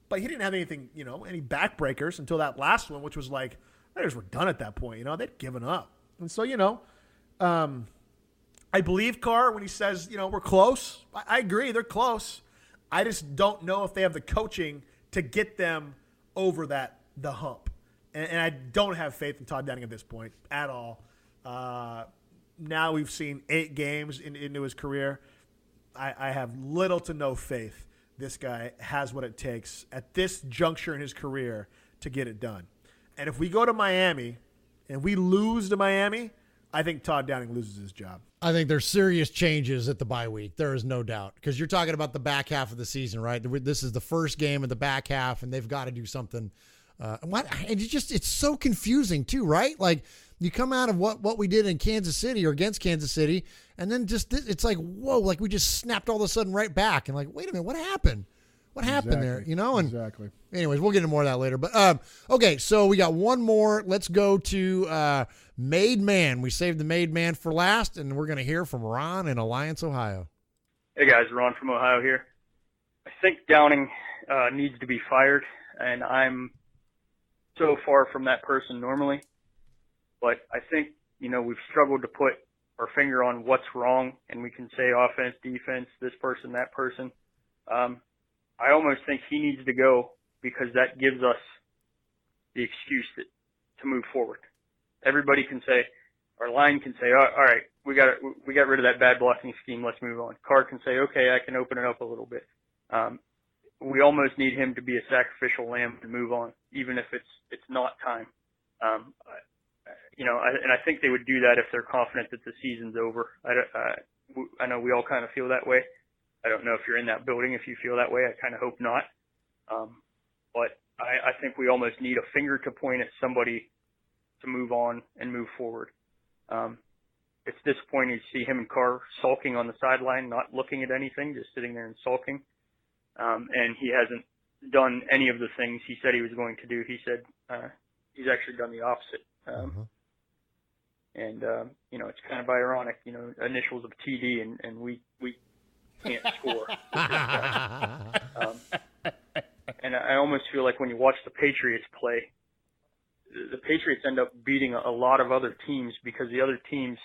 but he didn't have anything, any backbreakers until that last one, which was like Raiders were done at that point. They'd given up. And so, I believe Carr when he says, we're close. I agree, they're close. I just don't know if they have the coaching to get them over the hump. And I don't have faith in Todd Downing at this point at all. Now we've seen 8 games into his career. I have little to no faith this guy has what it takes at this juncture in his career to get it done. And if we go to Miami and we lose to Miami, I think Todd Downing loses his job. I think there's serious changes at the bye week. There is no doubt. Because you're talking about the back half of the season, right? This is the first game of the back half, and they've got to do something. It's so confusing, too, right? Like, you come out of what we did in Kansas City or against Kansas City, and then it's like, whoa, like we just snapped all of a sudden right back. And like, wait a minute, what happened? What happened there? And exactly. Anyways, we'll get into more of that later. But okay, so we got one more. Let's go to Made Man. We saved the Made Man for last, and we're going to hear from Ron in Alliance, Ohio. Hey guys, Ron from Ohio here. I think Downing needs to be fired, and I'm so far from that person normally. But I think we've struggled to put our finger on what's wrong, and we can say offense, defense, this person, that person. I almost think he needs to go because that gives us the excuse to move forward. Everybody can say, our line can say, all right, we got rid of that bad blocking scheme. Let's move on. Carr can say, okay, I can open it up a little bit. We almost need him to be a sacrificial lamb and move on, even if it's not time. I think they would do that if they're confident that the season's over. I know we all kind of feel that way. I don't know if you're in that building if you feel that way. I kind of hope not. But I think we almost need a finger to point at somebody to move on and move forward. It's disappointing to see him and Carr sulking on the sideline, not looking at anything, just sitting there and sulking. And he hasn't done any of the things he said he was going to do. He said he's actually done the opposite. And it's kind of ironic, initials of TD and we can't score. And I almost feel like when you watch the Patriots play, the Patriots end up beating a lot of other teams because the other teams,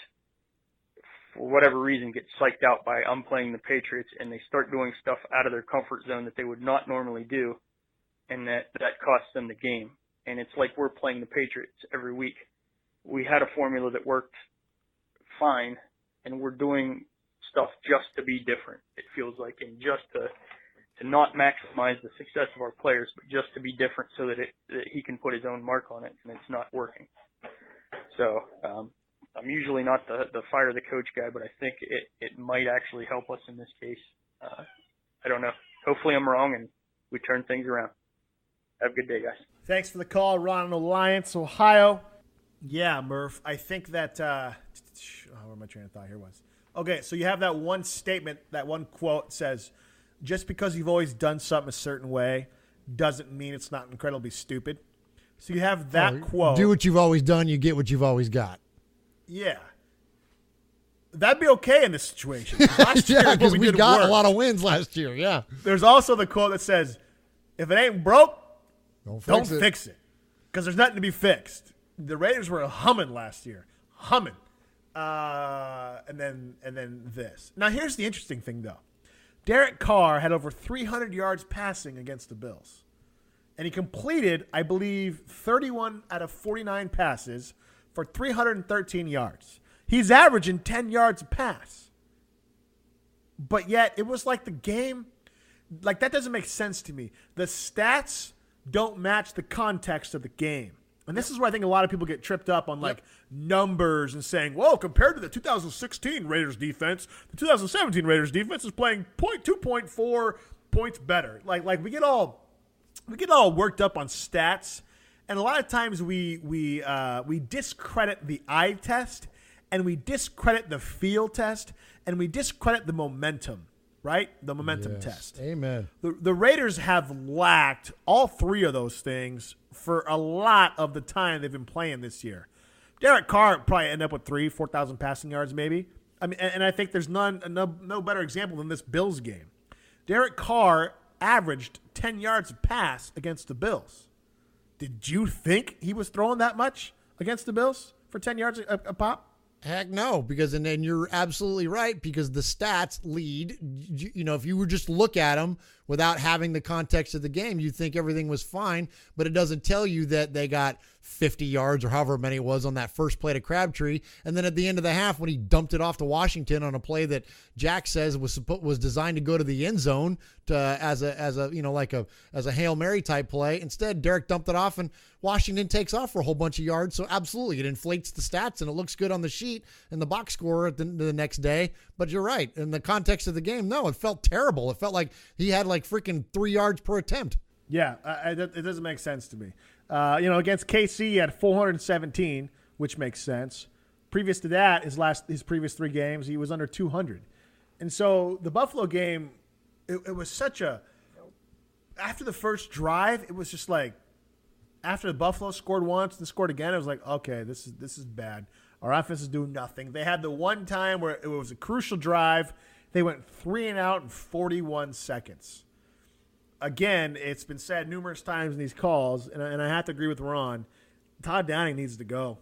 for whatever reason, get psyched out by playing the Patriots, and they start doing stuff out of their comfort zone that they would not normally do, and that costs them the game. And it's like we're playing the Patriots every week. We had a formula that worked fine, and we're doing stuff just to be different, it feels like, and just to not maximize the success of our players, but just to be different so that he can put his own mark on it, and it's not working. So I'm usually not the fire the coach guy, but I think it might actually help us in this case. I don't know. Hopefully I'm wrong and we turn things around. Have a good day, guys. Thanks for the call, Ron in Alliance, Ohio. Yeah, Murph, I think that where my train of thought here was. Okay, so you have that one statement, that one quote says, just because you've always done something a certain way doesn't mean it's not incredibly stupid. So you have that quote. Do what you've always done, you get what you've always got. Yeah. That'd be okay in this situation. Last year, because we got worked. a lot of wins last year, yeah. There's also the quote that says, if it ain't broke, don't fix it. Because there's nothing to be fixed. The Raiders were humming last year. Humming. And then this. Now, here's the interesting thing, though. Derek Carr had over 300 yards passing against the Bills. And he completed, I believe, 31 out of 49 passes for 313 yards. He's averaging 10 yards a pass. But yet, it was like the game, like that doesn't make sense to me. The stats don't match the context of the game. And this is where I think a lot of people get tripped up on like numbers and saying, well, compared to the 2016 Raiders defense, the 2017 Raiders defense is playing 2.4 points better. Like we get all worked up on stats, and a lot of times we discredit the eye test, and we discredit the feel test, and we discredit the momentum, right? The momentum test. Amen. The Raiders have lacked all three of those things for a lot of the time they've been playing this year. Derek Carr probably end up with 4,000 passing yards maybe. I mean, and I think there's no better example than this Bills game. Derek Carr averaged 10 yards a pass against the Bills. Did you think he was throwing that much against the Bills for 10 yards a pop? Heck no, because and you're absolutely right, because the stats lead. If you would just look at them without having the context of the game, you'd think everything was fine, but it doesn't tell you that they got 50 yards or however many it was on that first play to Crabtree. And then at the end of the half, when he dumped it off to Washington on a play that Jack says was designed to go to the end zone as a Hail Mary type play. Instead, Derek dumped it off and Washington takes off for a whole bunch of yards. So absolutely, it inflates the stats and it looks good on the sheet and the box score at the next day. But you're right. In the context of the game, no, it felt terrible. It felt like he had like freaking 3 yards per attempt. Yeah, it doesn't make sense to me. Against KC, he had 417, which makes sense. Previous to that, his previous 3 games, he was under 200. And so the Buffalo game, it was such a – after the first drive, it was just like after the Buffalo scored once and scored again, it was like, okay, this is bad. Our offense is doing nothing. They had the one time where it was a crucial drive. They went 3 and out in 41 seconds. Again, it's been said numerous times in these calls, and I have to agree with Ron. Todd Downing needs to go.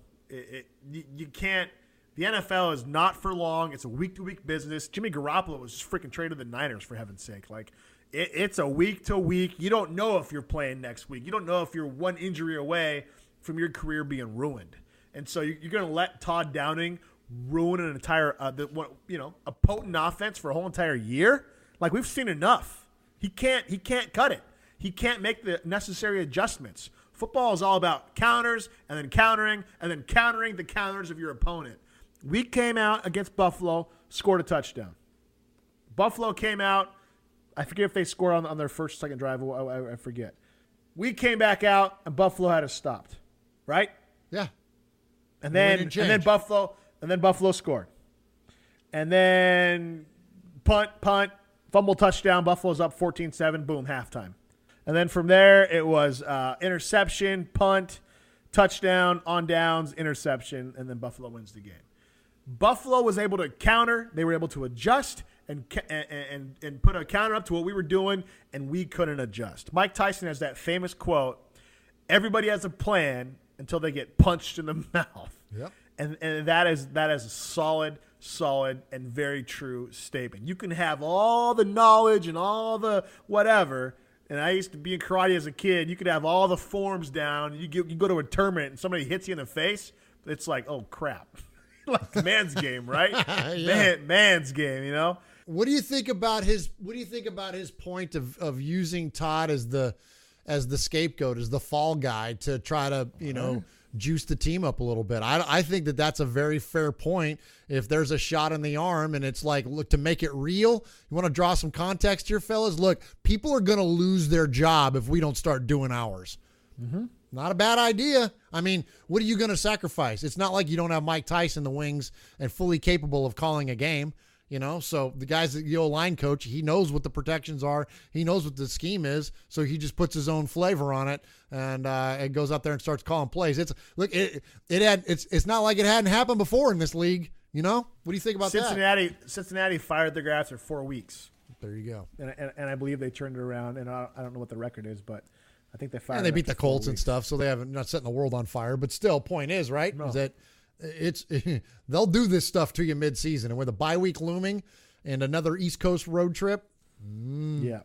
You can't The NFL is not for long. It's a week-to-week business. Jimmy Garoppolo was just freaking traded to the Niners, for heaven's sake. Like, it's a week-to-week. You don't know if you're playing next week. You don't know if you're one injury away from your career being ruined. And so you're going to let Todd Downing ruin an entire, a potent offense for a whole entire year? Like, we've seen enough. He can't cut it. He can't make the necessary adjustments. Football is all about counters and then countering the counters of your opponent. We came out against Buffalo, scored a touchdown. Buffalo came out. I forget if they scored on their first, second drive. I forget. We came back out, and Buffalo had us stopped, right? Yeah. And then Buffalo scored. And then punt, fumble, touchdown. Buffalo's up 14-7. Boom, halftime. And then from there, it was interception, punt, touchdown, on downs, interception, and then Buffalo wins the game. Buffalo was able to counter. They were able to adjust and put a counter up to what we were doing, and we couldn't adjust. Mike Tyson has that famous quote, everybody has a plan until they get punched in the mouth. Yep. And that is a solid, and very true statement. You can have all the knowledge and all the whatever, and I used to be in karate as a kid. You could have all the forms down. You go to a tournament, and somebody hits you in the face. It's like, oh, crap. Like the man's game, right? Yeah. Man's game, you know. What do you think about his point of using Todd as the scapegoat, as the fall guy to try to, juice the team up a little bit? I think that's a very fair point. If there's a shot in the arm and it's like, look, to make it real, you want to draw some context here, fellas? Look, people are going to lose their job if we don't start doing ours. Mm-hmm. Not a bad idea. I mean, what are you going to sacrifice? It's not like you don't have Mike Tyson in the wings and fully capable of calling a game, So the guy's the O-line coach. He knows what the protections are. He knows what the scheme is. So he just puts his own flavor on it and goes out there and starts calling plays. It's not like it hadn't happened before in this league. What do you think about that? Cincinnati fired their guy after 4 weeks. There you go. And I believe they turned it around. And I don't know what the record is, but I think they fired. And they beat the Colts and stuff, so they haven't not setting the world on fire. But still, point is, right? No. Is that they'll do this stuff to you mid-season, and with a bye week looming and another East Coast road trip. Yeah.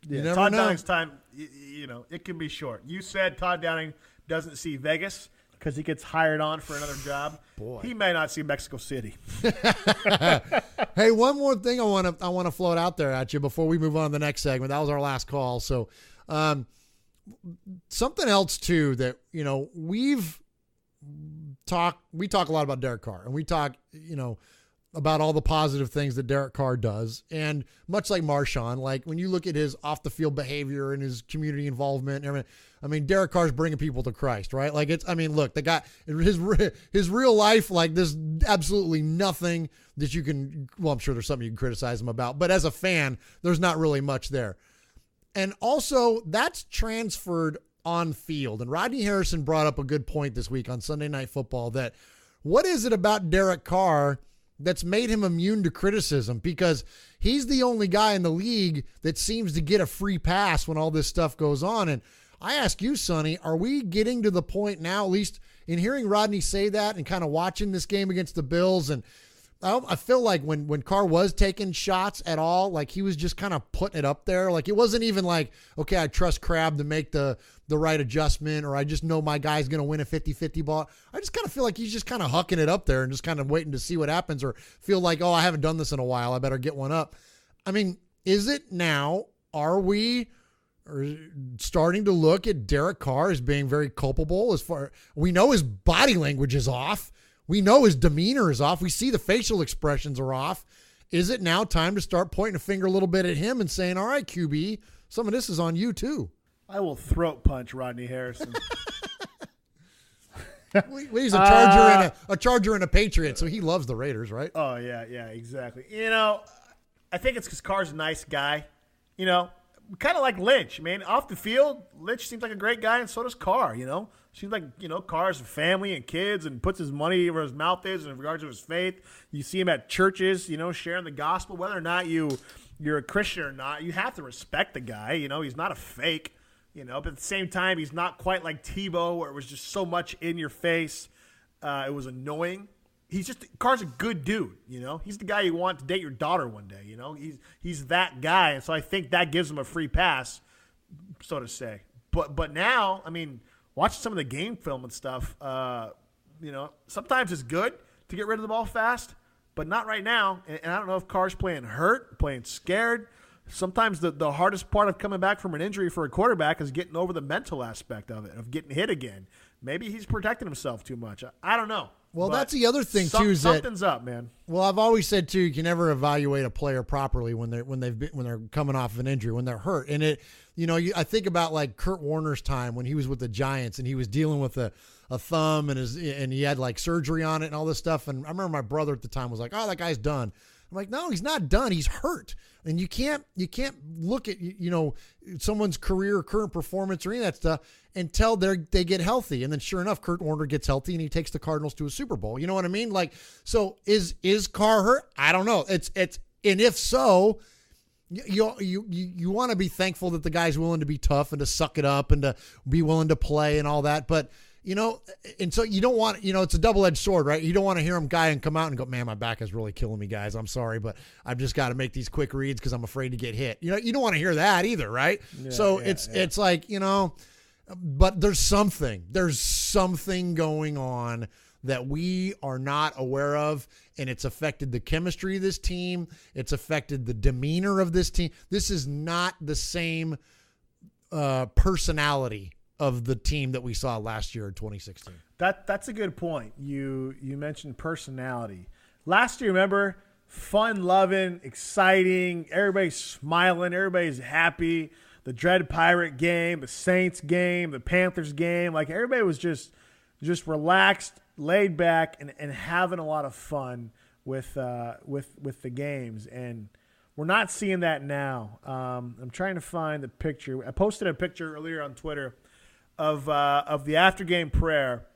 You never Todd know. Downing's time, it can be short. You said Todd Downing doesn't see Vegas because he gets hired on for another job. Boy, he may not see Mexico City. Hey, one more thing I want to float out there at you before we move on to the next segment. That was our last call, so. Something else too that we talk a lot about Derek Carr, and we talk about all the positive things that Derek Carr does, and much like Marshawn, like when you look at his off the field behavior and his community involvement and everything, I mean, Derek Carr's bringing people to Christ, right? Like look, the guy, his real life, like there's absolutely nothing that you can, well, I'm sure there's something you can criticize him about, but as a fan, there's not really much there. And also, that's transferred on field. And Rodney Harrison brought up a good point this week on Sunday Night Football that what is it about Derek Carr that's made him immune to criticism? Because he's the only guy in the league that seems to get a free pass when all this stuff goes on. And I ask you, Sonny, are we getting to the point now, at least in hearing Rodney say that and kind of watching this game against the Bills, and I feel like when Carr was taking shots at all, like he was just kind of putting it up there. Like it wasn't even like, okay, I trust Crab to make the right adjustment, or I just know my guy's going to win a 50-50 ball. I just kind of feel like he's just kind of hucking it up there and just kind of waiting to see what happens, or feel like, oh, I haven't done this in a while, I better get one up. I mean, is it now, are we starting to look at Derek Carr as being very culpable? We know his body language is off. We know his demeanor is off. We see the facial expressions are off. Is it now time to start pointing a finger a little bit at him and saying, all right, QB, some of this is on you too? I will throat punch Rodney Harrison. He's a Charger and a Patriot, so he loves the Raiders, right? Oh, yeah, exactly. I think it's because Carr's a nice guy. Kind of like Lynch, man. Off the field, Lynch seems like a great guy, and so does Carr, Seems like, Carr has a family and kids and puts his money where his mouth is in regards to his faith. You see him at churches, sharing the gospel. Whether or not you're a Christian or not, you have to respect the guy. He's not a fake, but at the same time, he's not quite like Tebow, where it was just so much in your face. It was annoying. Carr's a good dude, you know. He's the guy you want to date your daughter one day, you know. He's that guy, and so I think that gives him a free pass, so to say. But now, I mean, watching some of the game film and stuff, you know, sometimes it's good to get rid of the ball fast, but not right now. And I don't know if Carr's playing hurt, playing scared. Sometimes the hardest part of coming back from an injury for a quarterback is getting over the mental aspect of it, of getting hit again. Maybe he's protecting himself too much. I don't know. Well, But that's the other thing too. Is that something's up, man. Well, I've always said too, you can never evaluate a player properly when they're coming off of an injury, when they're hurt. And it, you know, I think about like Kurt Warner's time when he was with the Giants and he was dealing with a thumb and he had like surgery on it and all this stuff. And I remember my brother at the time was like, "Oh, that guy's done." I'm like, "No, he's not done. He's hurt." And you can't look at, you know, someone's career, current performance or any of that stuff until they get healthy. And then sure enough, Kurt Warner gets healthy and he takes the Cardinals to a Super Bowl. You know what I mean? Like, so is Carr hurt? I don't know. It's and if so, you want to be thankful that the guy's willing to be tough and to suck it up and to be willing to play and all that. But you know, and so you don't want, you know, it's a double-edged sword, right? You don't want to hear him come out and go, "Man, my back is really killing me, guys. I'm sorry, but I've just got to make these quick reads because I'm afraid to get hit." You know, you don't want to hear that either, right? It's like, you know, but there's something going on that we are not aware of, and it's affected the chemistry of this team. It's affected the demeanor of this team. This is not the same personality of the team that we saw last year in 2016. That's a good point. You mentioned personality. Last year, remember, fun-loving, exciting, everybody's smiling, everybody's happy. The Dread Pirate game, the Saints game, the Panthers game, like everybody was just relaxed, laid back, and having a lot of fun with the games. And we're not seeing that now. I'm trying to find the picture. I posted a picture earlier on Twitter of the after game prayer,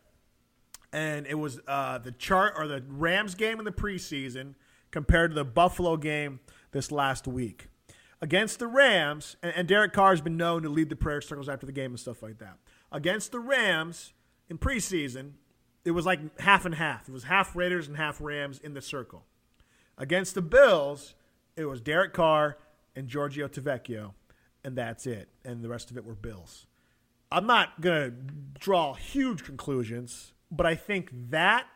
and it was the Rams game in the preseason compared to the Buffalo game this last week against the Rams. And Derek Carr has been known to lead the prayer circles after the game and stuff like that. Against the Rams in preseason, it was like half and half. It was half Raiders and half Rams in the circle. Against the Bills, it was Derek Carr and Giorgio Tavecchio, and that's it. And the rest of it were Bills. I'm not going to draw huge conclusions, but I think that,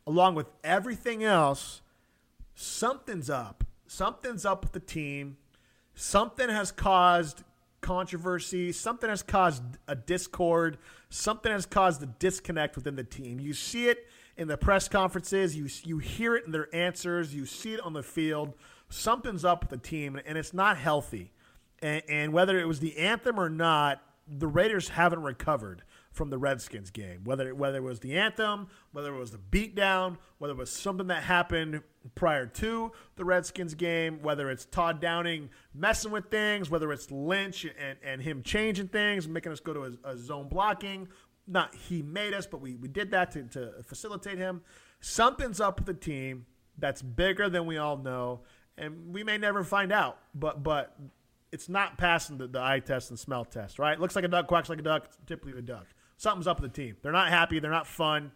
along with everything else, something's up. Something's up with the team. Something has caused controversy. Something has caused a discord. Something has caused a disconnect within the team. You see it in the press conferences. You hear it in their answers. You see it on the field. Something's up with the team, and it's not healthy. And whether it was the anthem or not, the Raiders haven't recovered from the Redskins game. Whether it was the anthem, whether it was the beatdown, whether it was something that happened prior to the Redskins game, whether it's Todd Downing messing with things, whether it's Lynch and him changing things, making us go to a zone blocking. Not he made us, but we did that to facilitate him. Something's up with the team that's bigger than we all know, and we may never find out. But it's not passing the eye test and smell test, right? Looks like a duck, quacks like a duck, typically a duck. Something's up with the team. They're not happy. They're not fun.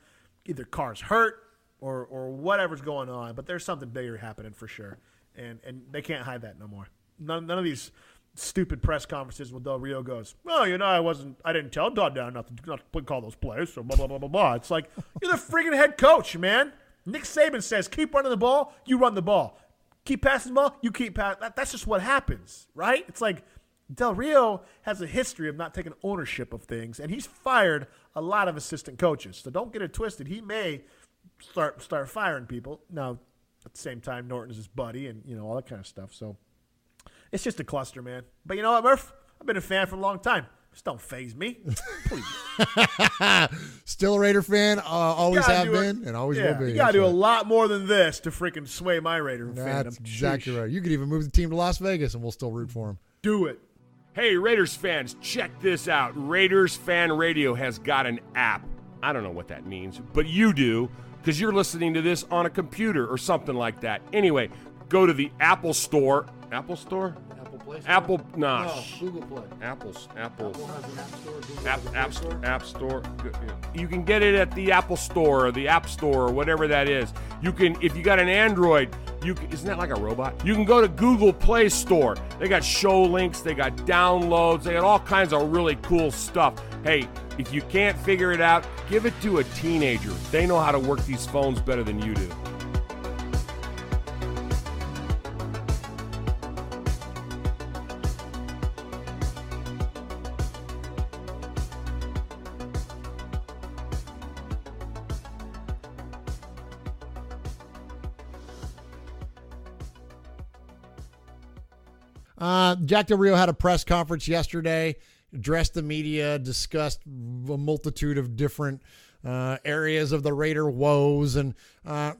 Either Carr's hurt or whatever's going on, but there's something bigger happening for sure, and they can't hide that no more. None of these stupid press conferences when Del Rio goes, "Well, you know, I didn't tell Todd Down not to call those plays, so blah, blah, blah, blah, blah." It's like, you're the freaking head coach, man. Nick Saban says, keep running the ball, you run the ball. Keep passing the ball, you keep passing. That's just what happens, right? It's like Del Rio has a history of not taking ownership of things, and he's fired a lot of assistant coaches. So don't get it twisted. He may start firing people. Now, at the same time, Norton's his buddy and, you know, all that kind of stuff. So it's just a cluster, man. But you know what, Murph? I've been a fan for a long time. Just don't faze me. Please. Still a Raider fan. Always have been and always will be. You got to do a lot more than this to freaking sway my Raider fandom. That's exactly right. You could even move the team to Las Vegas and we'll still root for him. Do it. Hey, Raiders fans, check this out. Raiders Fan Radio has got an app. I don't know what that means, but you do, because you're listening to this on a computer or something like that. Anyway, go to the Apple Store. Apple Store? Apple Play Store? Apple, nah. No, Google Play. Apple has an App Store. App Store. You can get it at the Apple Store or the App Store or whatever that is. You can, if you got an Android, isn't that like a robot? You can go to Google Play Store. They got show links, they got downloads, they got all kinds of really cool stuff. Hey, if you can't figure it out, give it to a teenager. They know how to work these phones better than you do. Jack Del Rio had a press conference yesterday, addressed the media, discussed a multitude of different areas of the Raider woes. And, so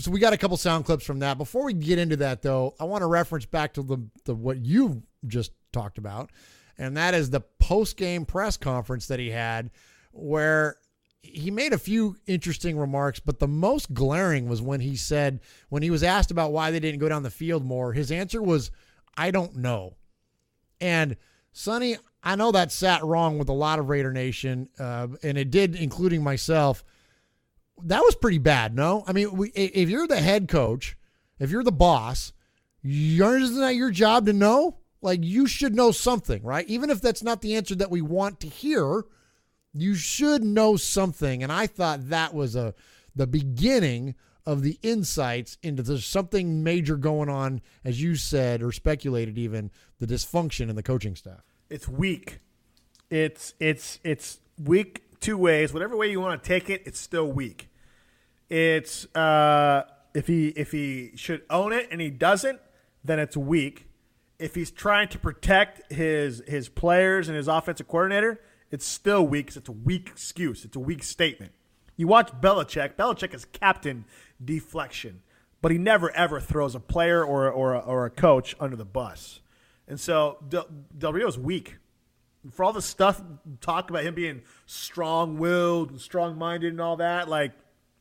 we got a couple sound clips from that. Before we get into that, though, I want to reference back to the what you just talked about, and that is the post-game press conference that he had where he made a few interesting remarks, but the most glaring was when he said, when he was asked about why they didn't go down the field more, his answer was, I don't know. And Sonny, I know that sat wrong with a lot of Raider Nation, and it did, including myself. That was pretty bad, no? I mean, if you're the head coach, if you're the boss, isn't that your job to know? Like, you should know something, right? Even if that's not the answer that we want to hear, you should know something. And I thought that was the beginning of the insights into there's something major going on, as you said, or speculated even, the dysfunction in the coaching staff. It's weak. It's weak two ways. Whatever way you want to take it, it's still weak. It's if he should own it and he doesn't, then it's weak. If he's trying to protect his players and his offensive coordinator, it's still weak because it's a weak excuse. It's a weak statement. You watch Belichick. Belichick is captain deflection, but he never, ever throws a player or a coach under the bus. And so Del Rio's weak. For all the stuff, talk about him being strong-willed and strong-minded and all that, like,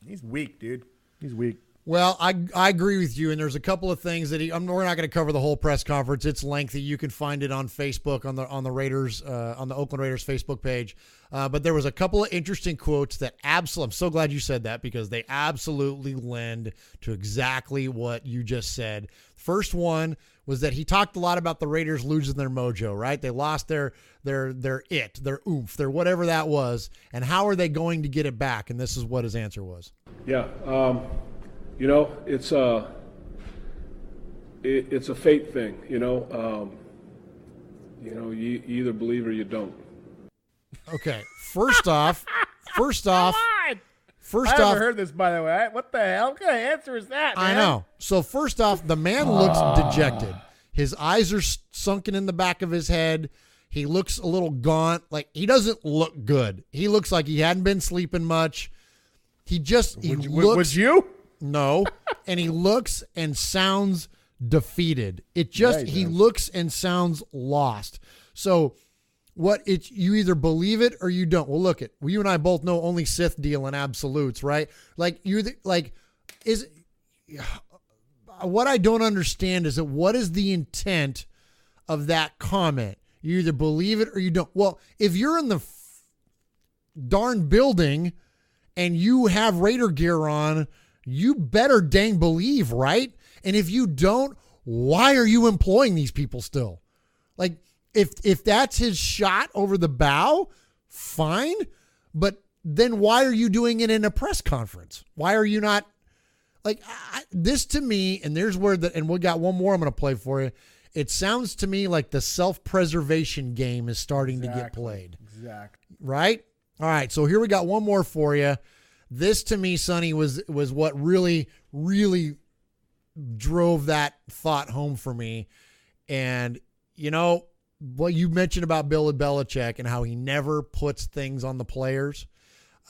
he's weak, dude. He's weak. Well, I agree with you, and there's a couple of things that we're not going to cover the whole press conference. It's lengthy. You can find it on Facebook on the Raiders on the Oakland Raiders Facebook page. But there was a couple of interesting quotes that I'm so glad you said that, because they absolutely lend to exactly what you just said. First one was that he talked a lot about the Raiders losing their mojo, right? They lost their oomph, their whatever that was, and how are they going to get it back? And this is what his answer was. Yeah. It's a fate thing, you either believe or you don't. Okay. First off, I haven't heard this, by the way. What the hell kind of answer is that, man? I know. So first off, the man looks dejected. His eyes are sunken in the back of his head. He looks a little gaunt. Like, he doesn't look good. He looks like he hadn't been sleeping much. Would you? No, and he looks and sounds defeated. He looks and sounds lost. So you either believe it or you don't. Well, look, you and I both know only Sith deal in absolutes, right? Like, what I don't understand is that what is the intent of that comment? You either believe it or you don't. Well, if you're in the darn building and you have Raider gear on, you better dang believe, right? And if you don't, why are you employing these people still? Like, if that's his shot over the bow, fine. But then why are you doing it in a press conference? Why are you not, like, this to me, and there's where and we got one more I'm going to play for you. It sounds to me like the self-preservation game is starting to get played. Exactly. Right? All right, so here we got one more for you. This, to me, Sonny, was what really, really drove that thought home for me. And, what you mentioned about Bill Belichick and how he never puts things on the players.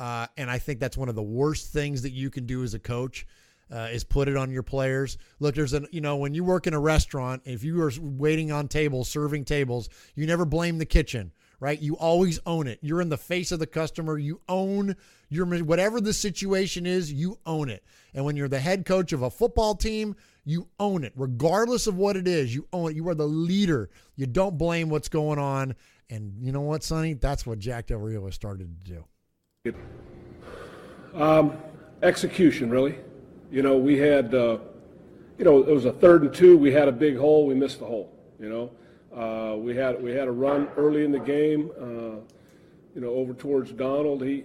And I think that's one of the worst things that you can do as a coach is put it on your players. Look, when you work in a restaurant, if you are waiting on tables, serving tables, you never blame the kitchen, right? You always own it. You're in the face of the customer. You own whatever the situation is, you own it. And when you're the head coach of a football team, you own it. Regardless of what it is, you own it. You are the leader. You don't blame what's going on. And you know what, Sonny? That's what Jack Del Rio has started to do. execution, really. You know, we had, it was a 3rd and 2. We had a big hole. We missed the hole, you know. We had a run early in the game, over towards Donald. He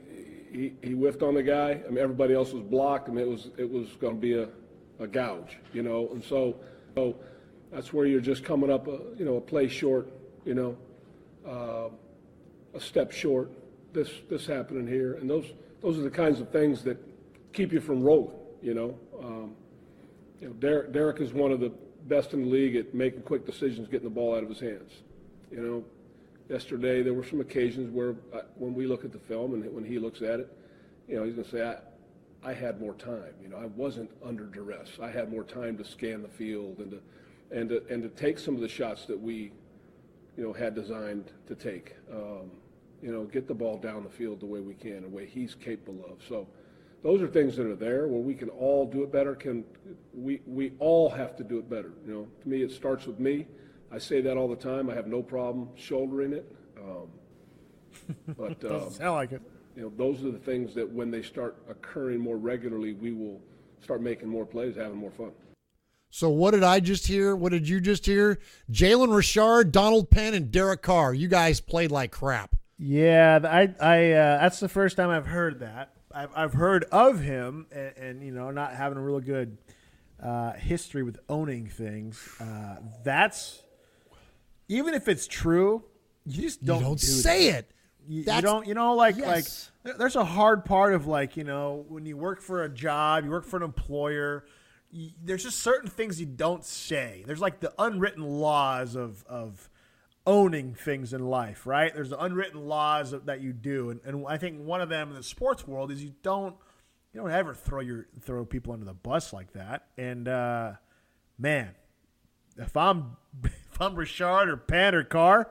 whiffed on the guy. I mean, everybody else was blocked. I mean, it was going to be a gouge, you know. And so that's where you're just coming up, a play short, a step short. This happening here, and those are the kinds of things that keep you from rolling. Derek is one of the best in the league at making quick decisions, getting the ball out of his hands. Yesterday there were some occasions where when we look at the film and when he looks at it, he's going to say, I had more time. I wasn't under duress. I had more time to scan the field and to take some of the shots that we, had designed to take. Get the ball down the field the way we can, the way he's capable of. So those are things that are there where we can all do it better. We all have to do it better. To me, it starts with me. I say that all the time. I have no problem shouldering it. But doesn't sound like it. Those are the things that when they start occurring more regularly, we will start making more plays, having more fun. So what did I just hear? What did you just hear? Jalen Richard, Donald Penn, and Derek Carr. You guys played like crap. Yeah, I that's the first time I've heard that. I've heard of him, and not having a really good history with owning things. That's even if it's true, you just don't say it. You don't, yes. Like there's a hard part of when you work for a job, you work for an employer. There's just certain things you don't say. There's like the unwritten laws of owning things in life, right? There's the unwritten laws that you do, and I think one of them in the sports world is you don't ever throw people under the bus like that. And man, if I'm Richard or Penn or Carr,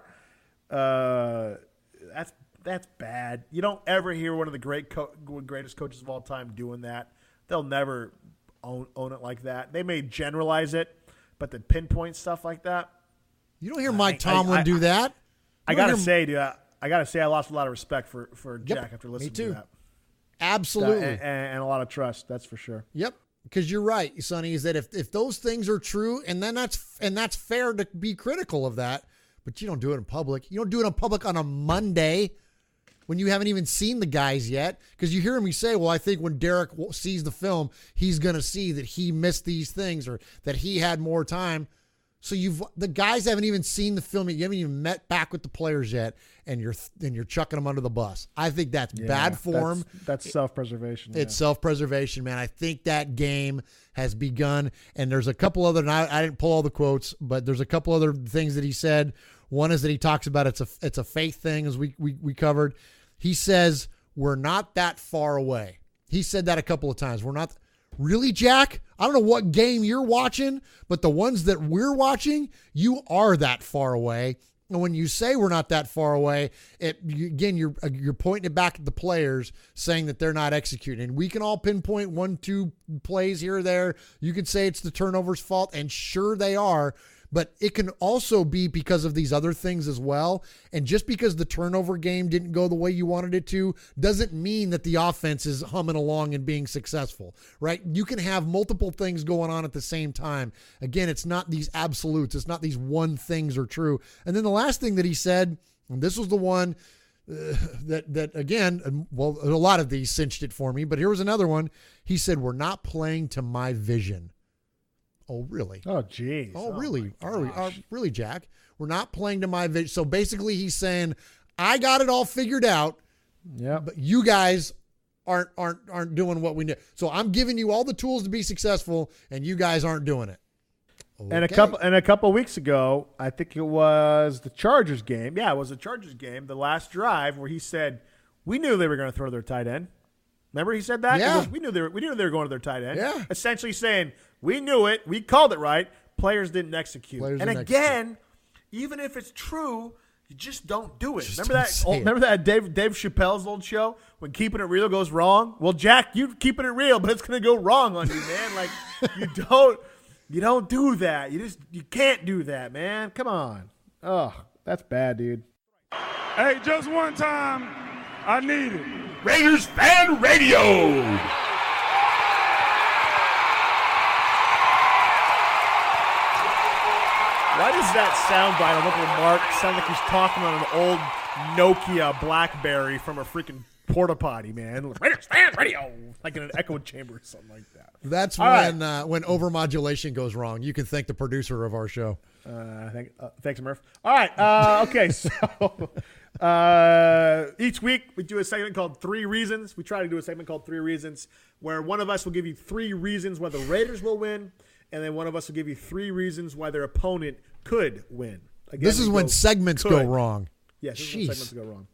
that's bad. You don't ever hear one of the greatest coaches of all time doing that. They'll never own it like that. They may generalize it, but the pinpoint stuff like that. You don't hear Mike Tomlin do that. I gotta say, dude, I lost a lot of respect for Jack after listening to that. Absolutely, and a lot of trust. That's for sure. Yep, because you're right, Sonny. Is that if those things are true, and that's fair to be critical of that, but you don't do it in public. You don't do it in public on a Monday when you haven't even seen the guys yet. Because you hear me say, well, I think when Derek sees the film, he's going to see that he missed these things or that he had more time. So the guys haven't even seen the film yet. You haven't even met back with the players yet, and you're chucking them under the bus. I think that's bad form. That's self-preservation. It's self-preservation, man. I think that game has begun, and there's a couple other. And I didn't pull all the quotes, but there's a couple other things that he said. One is that he talks about it's a faith thing, as we covered. He says we're not that far away. He said that a couple of times. We're not. Really, Jack? I don't know what game you're watching, but the ones that we're watching, you are that far away. And when you say we're not that far away, you're pointing it back at the players, saying that they're not executing. And we can all pinpoint 1-2 plays here or there. You could say it's the turnover's fault, and sure they are. But it can also be because of these other things as well. And just because the turnover game didn't go the way you wanted it to doesn't mean that the offense is humming along and being successful, right? You can have multiple things going on at the same time. Again, it's not these absolutes. It's not these one things are true. And then the last thing that he said, and this was the one that again, well, a lot of these cinched it for me, but here was another one. He said, we're not playing to my vision. Oh, really? Oh, geez. Oh, really? Really, Jack? We're not playing to my vision. So basically he's saying, I got it all figured out. Yeah. But you guys aren't doing what we need. So I'm giving you all the tools to be successful, and you guys aren't doing it. Okay. And a couple weeks ago, I think it was the Chargers game. Yeah, it was the Chargers game, the last drive where he said, we knew they were going to throw their tight end. Remember he said that? Yeah. We knew they were going to their tight end. Yeah. Essentially saying, we knew it. We called it right. Players didn't execute. Even if it's true, you just don't do it. Remember that Dave Chappelle's old show when keeping it real goes wrong? Well, Jack, you keeping it real, but it's going to go wrong on you, man. Like you don't do that. You can't do that, man. Come on. Oh, that's bad, dude. Hey, just one time, I need it. Raiders Fan Radio. Why does that soundbite on Uncle Mark sound like he's talking on an old Nokia BlackBerry from a freaking porta potty, man? Raiders Fan Radio, like in an echo chamber or something like that. That's when overmodulation goes wrong. You can thank the producer of our show. Thanks, Murph. All right. Okay. So each week we do a segment called 3 Reasons. We try to do a segment called 3 Reasons, where one of us will give you 3 reasons why the Raiders will win, and then one of us will give you 3 reasons why their opponent could win. Again, this is when segments go wrong. Yes, this is when segments go wrong.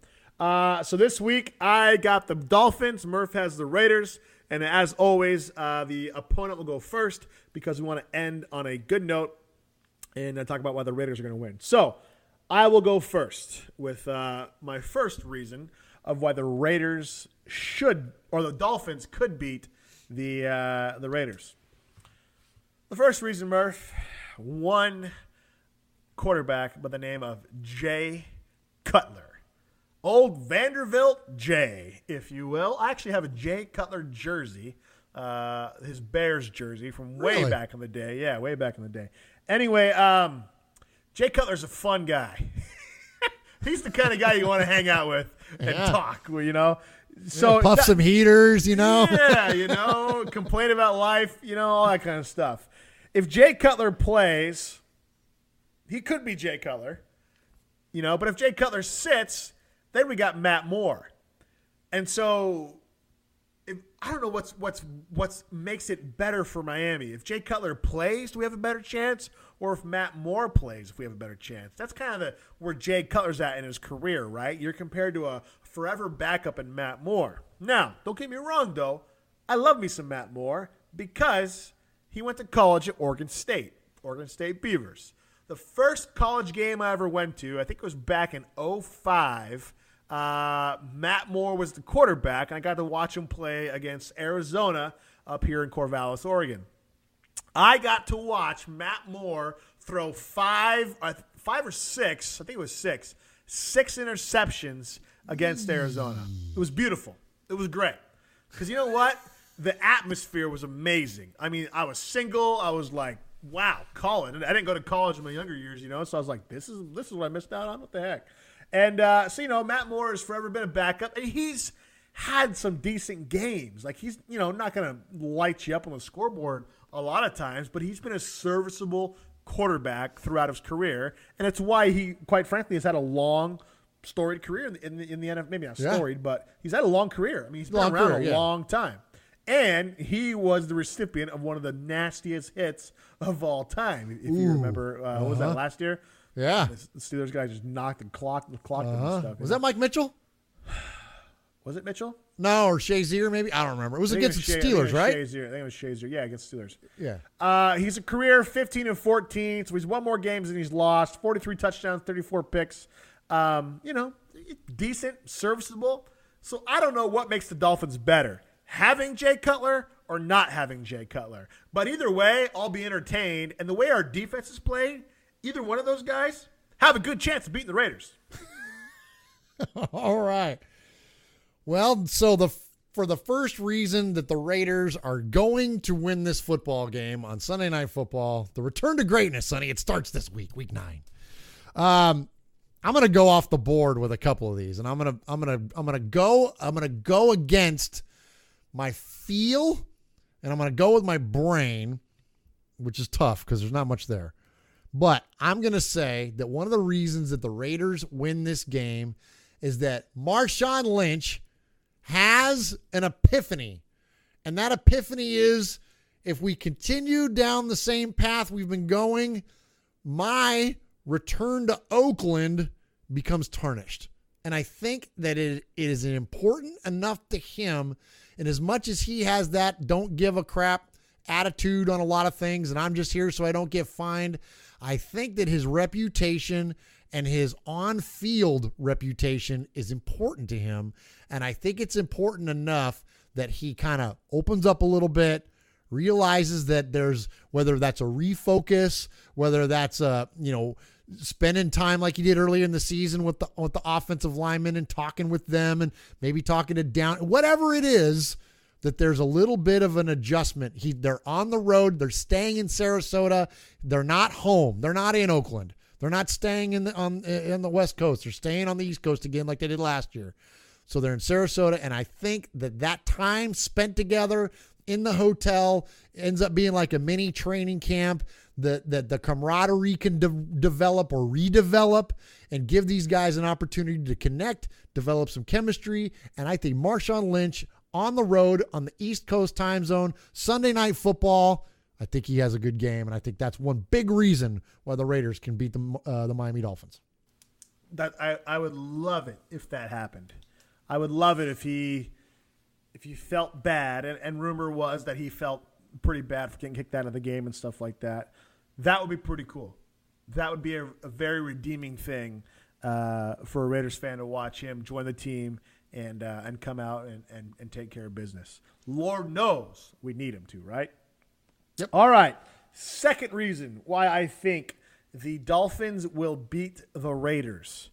So this week I got the Dolphins. Murph has the Raiders. And as always, the opponent will go first because we want to end on a good note and talk about why the Raiders are going to win. So I will go first with my first reason of why the Raiders should, or the Dolphins could beat the Raiders. The first reason, Murph, one quarterback by the name of Jay Cutler. Old Vanderbilt Jay, if you will. I actually have a Jay Cutler jersey, his Bears jersey from way back in the day. Yeah, way back in the day. Anyway, Jay Cutler's a fun guy. He's the kind of guy you want to hang out with and talk, you know. So puff some heaters, you know. Yeah, you know, complain about life, you know, all that kind of stuff. If Jay Cutler plays, he could be Jay Cutler, you know. But if Jay Cutler sits, then we got Matt Moore. And so I don't know what's makes it better for Miami. If Jay Cutler plays, do we have a better chance? Or if Matt Moore plays, if we have a better chance? That's kind of where Jay Cutler's at in his career, right? You're compared to a forever backup in Matt Moore. Now, don't get me wrong, though. I love me some Matt Moore because he went to college at Oregon State Beavers. The first college game I ever went to, I think it was back in 2005. Matt Moore was the quarterback, and I got to watch him play against Arizona up here in Corvallis, Oregon. I got to watch Matt Moore throw 5 or 6, I think it was 6 interceptions against Arizona. It was beautiful. It was great. Because you know what? The atmosphere was amazing. I mean, I was single. I was like, wow, Colin. I didn't go to college in my younger years, you know, so I was like, this is what I missed out on. What the heck? And so, you know, Matt Moore has forever been a backup, and he's had some decent games. Like, he's, you know, not going to light you up on the scoreboard a lot of times, but he's been a serviceable quarterback throughout his career, and it's why he, quite frankly, has had a long, storied career in the NFL. Maybe not storied, but he's had a long career. I mean, he's been around a long time. And he was the recipient of one of the nastiest hits of all time. If you remember, what was that, last year? Yeah. The Steelers guy just knocked and clocked him and stuff. Was that Mike Mitchell? Was it Mitchell? No, or Shazier maybe? I don't remember. It was against the Steelers, right? I think it was Shazier. Yeah, against the Steelers. Yeah. He's a career 15-14, so he's won more games than he's lost. 43 touchdowns, 34 picks. You know, decent, serviceable. So I don't know what makes the Dolphins better, having Jay Cutler or not having Jay Cutler. But either way, I'll be entertained. And the way our defense is played, either one of those guys have a good chance of beating the Raiders. All right. Well, so for the first reason that the Raiders are going to win this football game on Sunday Night Football, the return to greatness, Sonny, it starts this week, week 9. I'm going to go off the board with a couple of these, and I'm going to go against my feel, and I'm going to go with my brain, which is tough because there's not much there. But I'm going to say that one of the reasons that the Raiders win this game is that Marshawn Lynch has an epiphany. And that epiphany is, if we continue down the same path we've been going, my return to Oakland becomes tarnished. And I think that it is important enough to him, and as much as he has that don't give a crap attitude on a lot of things, and I'm just here so I don't get fined, I think that his reputation and his on-field reputation is important to him. And I think it's important enough that he kind of opens up a little bit, realizes that there's, whether that's a refocus, whether that's spending time like he did earlier in the season with the offensive linemen and talking with them and maybe talking to down, whatever it is. that there's a little bit of an adjustment. They're on the road. They're staying in Sarasota. They're not home. They're not in Oakland. They're not staying in the West Coast. They're staying on the East Coast again like they did last year. So they're in Sarasota, and I think that time spent together in the hotel ends up being like a mini training camp that the camaraderie can develop or redevelop and give these guys an opportunity to connect, develop some chemistry. And I think Marshawn Lynch on the road on the East Coast time zone, Sunday Night Football, I think he has a good game, and I think that's one big reason why the Raiders can beat the Miami Dolphins. That I would love it if that happened. I would love it if he felt bad, and rumor was that he felt pretty bad for getting kicked out of the game and stuff like that. That would be pretty cool. That would be a very redeeming thing for a Raiders fan to watch him join the team and come out and take care of business. Lord knows we need him to, right? Yep. All right. Second reason why I think the Dolphins will beat the Raiders.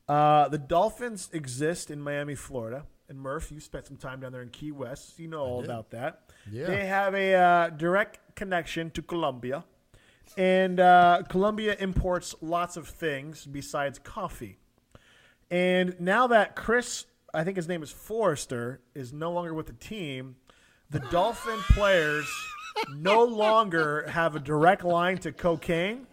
The Dolphins exist in Miami, Florida. And Murph, you spent some time down there in Key West. So you know all about that. Yeah. They have a direct connection to Colombia. And Colombia imports lots of things besides coffee. And now that Chris, I think his name is Forrester, is no longer with the team, the Dolphin players no longer have a direct line to cocaine.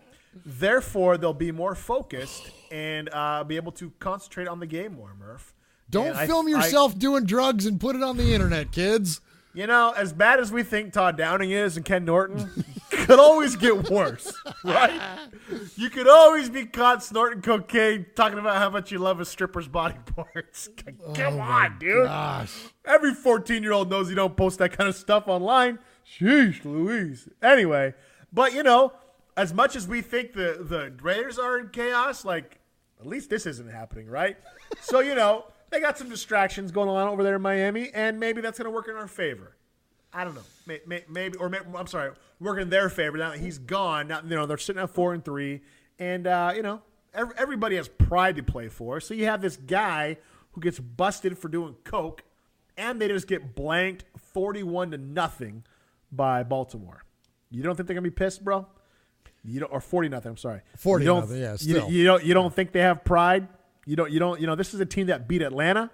Therefore, they'll be more focused and be able to concentrate on the game more, Murph. Don't film yourself doing drugs and put it on the internet, kids. You know, as bad as we think Todd Downing is and Ken Norton, could always get worse, right? You could always be caught snorting cocaine, talking about how much you love a stripper's body parts. Come on, dude. Gosh. Every 14-year-old knows you don't post that kind of stuff online. Sheesh, Louise. Anyway, but, you know, as much as we think the Raiders are in chaos, like, at least this isn't happening, right? So, you know, they got some distractions going on over there in Miami, and maybe that's going to work in our favor. I don't know. Maybe I'm sorry, work in their favor. Now that he's gone, now, you know, they're sitting at 4-3, and, you know, everybody has pride to play for. So you have this guy who gets busted for doing coke, and they just get blanked 41-0 by Baltimore. You don't think they're going to be pissed, bro? Or 40-0, I'm sorry. 40-0, yeah, still. You don't think they have pride? You know, this is a team that beat Atlanta,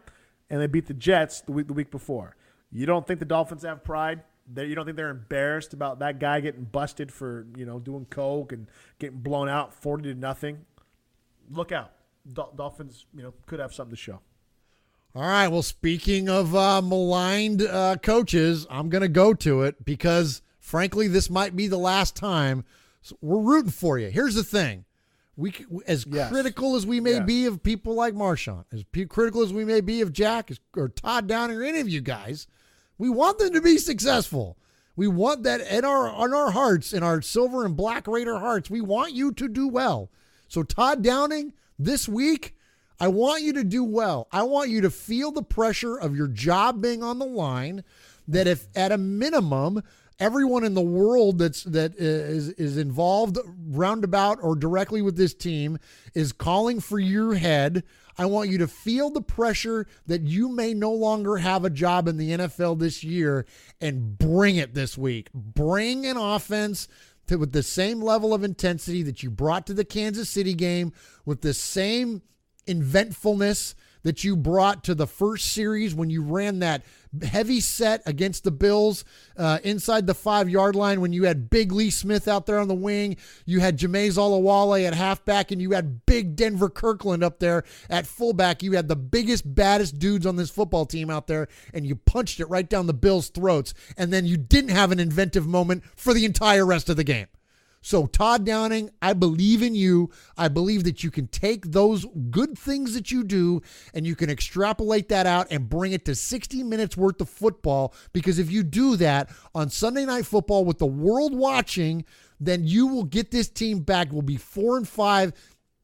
and they beat the Jets the week before. You don't think the Dolphins have pride? You don't think they're embarrassed about that guy getting busted for, you know, doing coke and getting blown out 40-0? Look out. Dolphins, you know, could have something to show. All right, well, speaking of maligned coaches, I'm going to go to it because, frankly, this might be the last time. So we're rooting for you. Here's the thing. Critical as we may be of people like Marshawn, as critical as we may be of Jack or Todd Downing or any of you guys, we want them to be successful. We want that in our hearts, in our silver and black Raider hearts. We want you to do well. So Todd Downing, this week, I want you to do well. I want you to feel the pressure of your job being on the line, that if at a minimum everyone in the world that is involved roundabout or directly with this team is calling for your head. I want you to feel the pressure that you may no longer have a job in the NFL this year, and bring it this week. Bring an offense with the same level of intensity that you brought to the Kansas City game, with the same inventfulness that you brought to the first series when you ran that heavy set against the Bills inside the 5-yard line, when you had Big Lee Smith out there on the wing, you had Jameis Olawale at halfback, and you had big Denver Kirkland up there at fullback. You had the biggest, baddest dudes on this football team out there, and you punched it right down the Bills' throats, and then you didn't have an inventive moment for the entire rest of the game. So, Todd Downing, I believe in you. I believe that you can take those good things that you do and you can extrapolate that out and bring it to 60 minutes worth of football, because if you do that on Sunday Night Football with the world watching, then you will get this team back. We'll be 4-5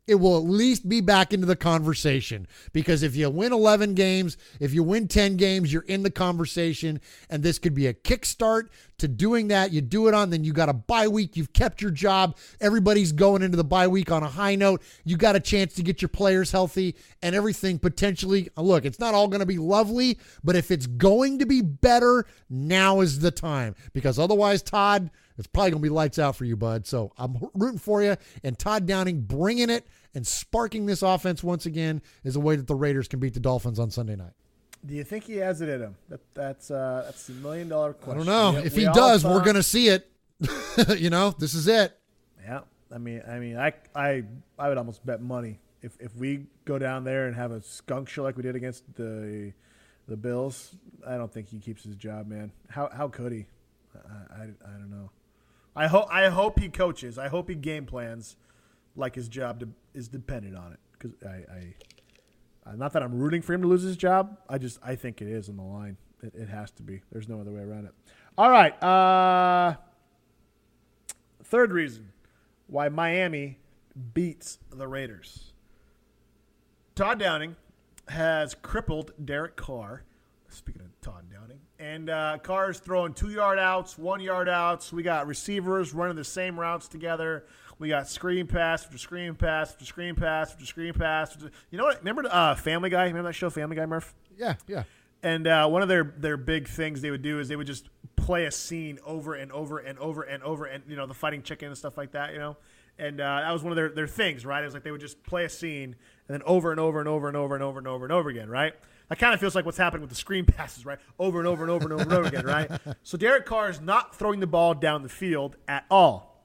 it will at least be back into the conversation, because if you win 11 games, if you win 10 games, you're in the conversation, and this could be a kickstart to doing that. You do it on, then you got a bye week. You've kept your job. Everybody's going into the bye week on a high note. You got a chance to get your players healthy and everything potentially. Look, it's not all going to be lovely, but if it's going to be better, now is the time, because otherwise, Todd, it's probably going to be lights out for you, bud. So I'm rooting for you. And Todd Downing bringing it and sparking this offense once again is a way that the Raiders can beat the Dolphins on Sunday night. Do you think he has it in him? That's the $1 million question. I don't know. If he does, we're going to see it. This is it. Yeah. I mean, I would almost bet money if we go down there and have a skunk show like we did against the Bills. I don't think he keeps his job, man. How could he? I don't know. I hope he coaches. I hope he game plans like his job is dependent on it. Because not that I'm rooting for him to lose his job. I think it is on the line. It has to be. There's no other way around it. All right. Third reason why Miami beats the Raiders. Todd Downing has crippled Derek Carr. Speaking of Todd Downing. And Carr's throwing 2-yard outs, 1-yard outs. We got receivers running the same routes together. We got screen pass after screen pass after screen pass after screen pass. You know what? Remember Family Guy? Remember that show, Family Guy, Murph? Yeah. And one of their big things they would do is they would just play a scene over and over and over and over, and the fighting chicken and stuff like that, And that was one of their things, right? It was like they would just play a scene and then over and over and over and over and over and over and over again, right? That kind of feels like what's happening with the screen passes, right? Over and over and over and over and over again, right? So Derek Carr is not throwing the ball down the field at all.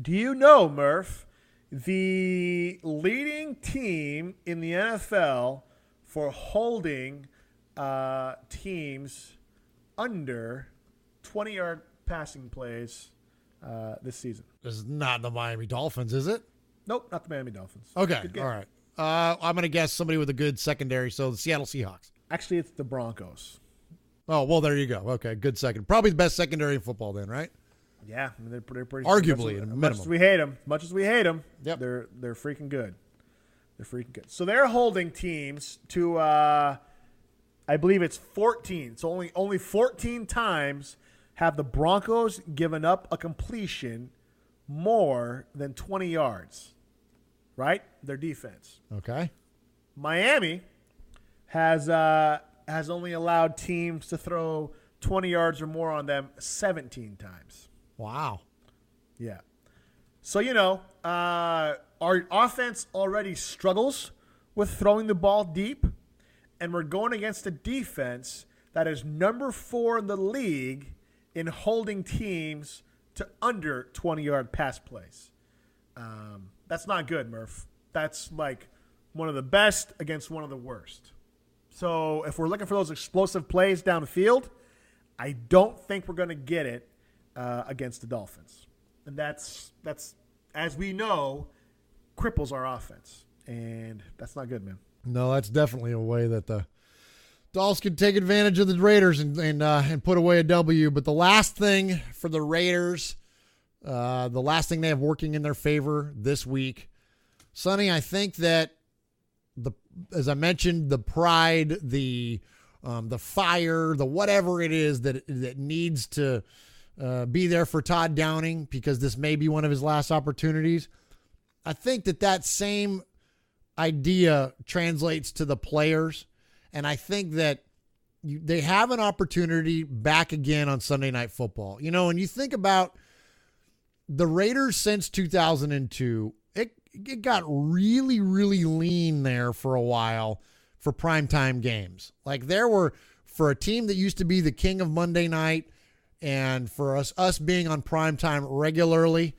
Do you know, Murph, the leading team in the NFL for holding teams under 20-yard passing plays this season? This is not the Miami Dolphins, is it? Nope, not the Miami Dolphins. Okay, all right. I'm going to guess somebody with a good secondary, so the Seattle Seahawks. Actually, it's the Broncos. Oh, well, there you go. Okay, good second. Probably the best secondary in football then, right? Yeah, I mean, they're pretty arguably at a minimum. minimum. Much as we hate them, yep. They're freaking good. They're freaking good. So they're holding teams to, I believe it's 14. So only 14 times have the Broncos given up a completion more than 20 yards. Right? Their defense. Okay. Miami has only allowed teams to throw 20 yards or more on them 17 times. Wow. Yeah. So, our offense already struggles with throwing the ball deep, and we're going against a defense that is number 4 in the league in holding teams to under 20-yard pass plays. That's not good, Murph. That's like one of the best against one of the worst. So if we're looking for those explosive plays down the field, I don't think we're going to get it against the Dolphins. And that's as we know, cripples our offense. And that's not good, man. No, that's definitely a way that the Dolphins can take advantage of the Raiders and put away a W. But the last thing for the Raiders, the last thing they have working in their favor this week, Sonny, I think that as I mentioned, the pride, the fire, the whatever it is that needs to be there for Todd Downing, because this may be one of his last opportunities. I think that same idea translates to the players, and I think that they have an opportunity back again on Sunday Night Football. When you think about the Raiders since 2002, it got really, really lean there for a while for primetime games. Like there were, for a team that used to be the king of Monday night, and for us being on primetime regularly,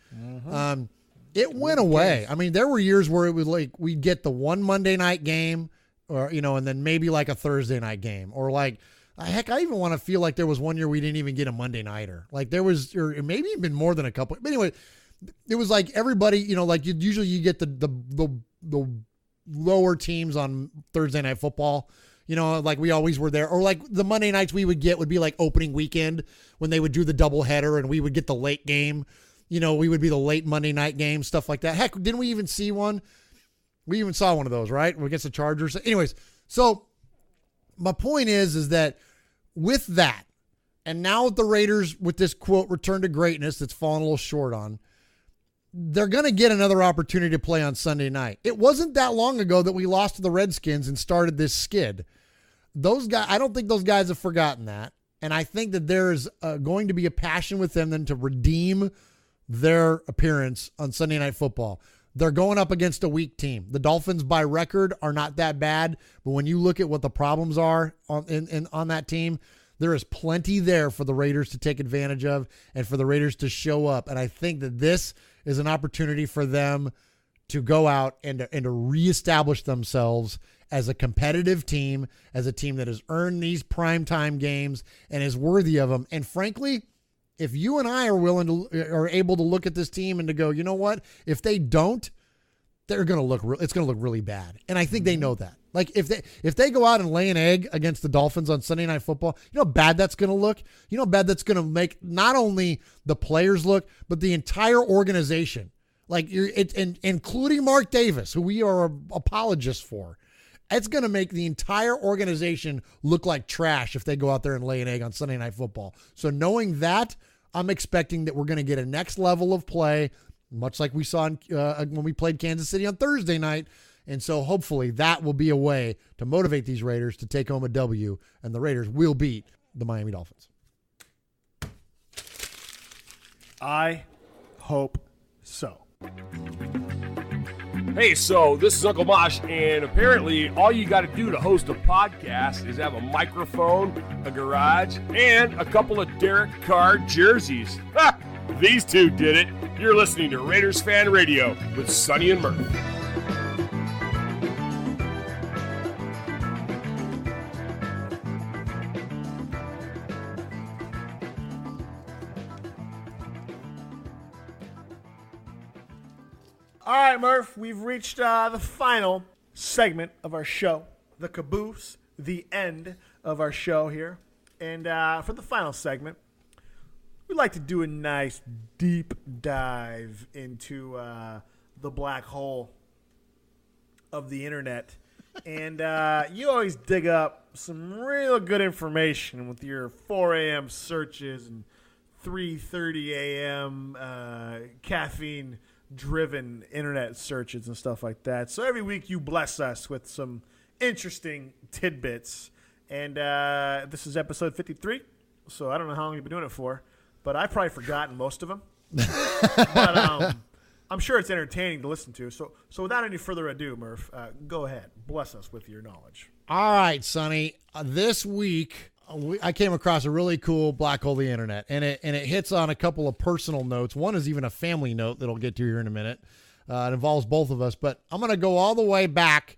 it went away. I mean, there were years where it was like we'd get the one Monday night game, or and then maybe like a Thursday night game, or like heck, I even want to feel like there was one year we didn't even get a Monday nighter. Like there was, or maybe even more than a couple. But anyway, it was like everybody, like you get the lower teams on Thursday Night Football. Like we always were there. Or like the Monday nights we would get would be like opening weekend when they would do the doubleheader and we would get the late game. We would be the late Monday night game, stuff like that. Heck, didn't we even see one We even saw one of those, right? Against the Chargers. Anyways, so my point is that with that, and now with the Raiders, with this, quote, return to greatness that's fallen a little short on, they're going to get another opportunity to play on Sunday night. It wasn't that long ago that we lost to the Redskins and started this skid. Those guys, I don't think those guys have forgotten that. And I think that there's going to be a passion with them then to redeem their appearance on Sunday Night Football. They're going up against a weak team. The Dolphins by record are not that bad, but when you look at what the problems are on that team, there is plenty there for the Raiders to take advantage of and for the Raiders to show up. And I think that this is an opportunity for them to go out and to reestablish themselves as a competitive team, as a team that has earned these primetime games and is worthy of them. And frankly, if you and I are able to look at this team and to go, you know what? If they don't, it's going to look really bad. And I think they know that. Like if they go out and lay an egg against the Dolphins on Sunday Night Football, you know how bad that's going to look? You know how bad that's going to make not only the players look, but the entire organization. Like including Mark Davis, who we are apologists for. It's going to make the entire organization look like trash if they go out there and lay an egg on Sunday Night Football. So knowing that, I'm expecting that we're going to get a next level of play, much like we saw when we played Kansas City on Thursday night. And so hopefully that will be a way to motivate these Raiders to take home a W, and the Raiders will beat the Miami Dolphins. I hope so. Hey, so this is Uncle Mosh, and apparently all you got to do to host a podcast is have a microphone, a garage, and a couple of Derek Carr jerseys. Ha! These two did it. You're listening to Raiders Fan Radio with Sonny and Murph. All right, Murph, we've reached the final segment of our show, the caboose, the end of our show here. And for the final segment, we'd like to do a nice deep dive into the black hole of the internet. And you always dig up some real good information with your 4 a.m. searches and 3:30 a.m. caffeine-driven internet searches and stuff like that. So every week you bless us with some interesting tidbits. And this is episode 53, so I don't know how long you've been doing it for, but I've probably forgotten most of them. But I'm sure it's entertaining to listen to. So without any further ado, Murph, go ahead. Bless us with your knowledge. All right, Sonny. This week, I came across a really cool black hole of the internet, and it hits on a couple of personal notes. One is even a family note that I'll get to here in a minute. It involves both of us, but I'm going to go all the way back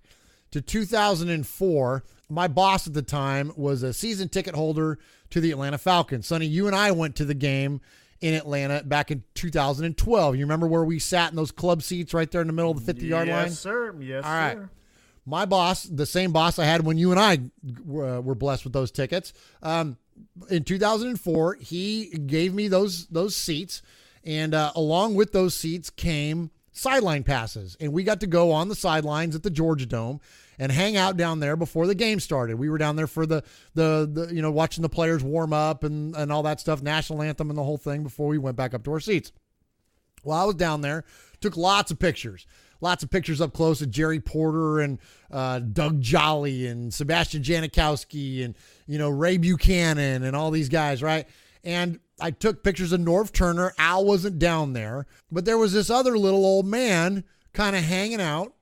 to 2004. My boss at the time was a season ticket holder to the Atlanta Falcons. Sonny, you and I went to the game in Atlanta back in 2012. You remember where we sat in those club seats right there in the middle of the 50-yard line? Yes, sir. Yes, all right. sir. My boss, the same boss I had when you and I were blessed with those tickets, in 2004, he gave me those seats, and along with those seats came sideline passes, and we got to go on the sidelines at the Georgia Dome and hang out down there before the game started. We were down there for the watching the players warm up and all that stuff, national anthem and the whole thing before we went back up to our seats. Well, I was down there, took lots of pictures up close of Jerry Porter and Doug Jolly and Sebastian Janikowski and, Ray Buchanan and all these guys, right? And I took pictures of Norv Turner. Al wasn't down there, but there was this other little old man kind of hanging out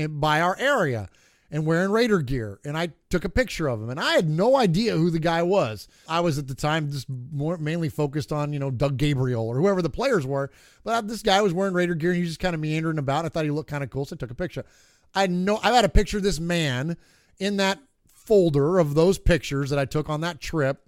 by our area and wearing Raider gear. And I took a picture of him, and I had no idea who the guy was. I was at the time just mainly focused on, Doug Gabriel or whoever the players were. But this guy was wearing Raider gear, and he was just kind of meandering about. I thought he looked kind of cool, so I took a picture. I've had a picture of this man in that folder of those pictures that I took on that trip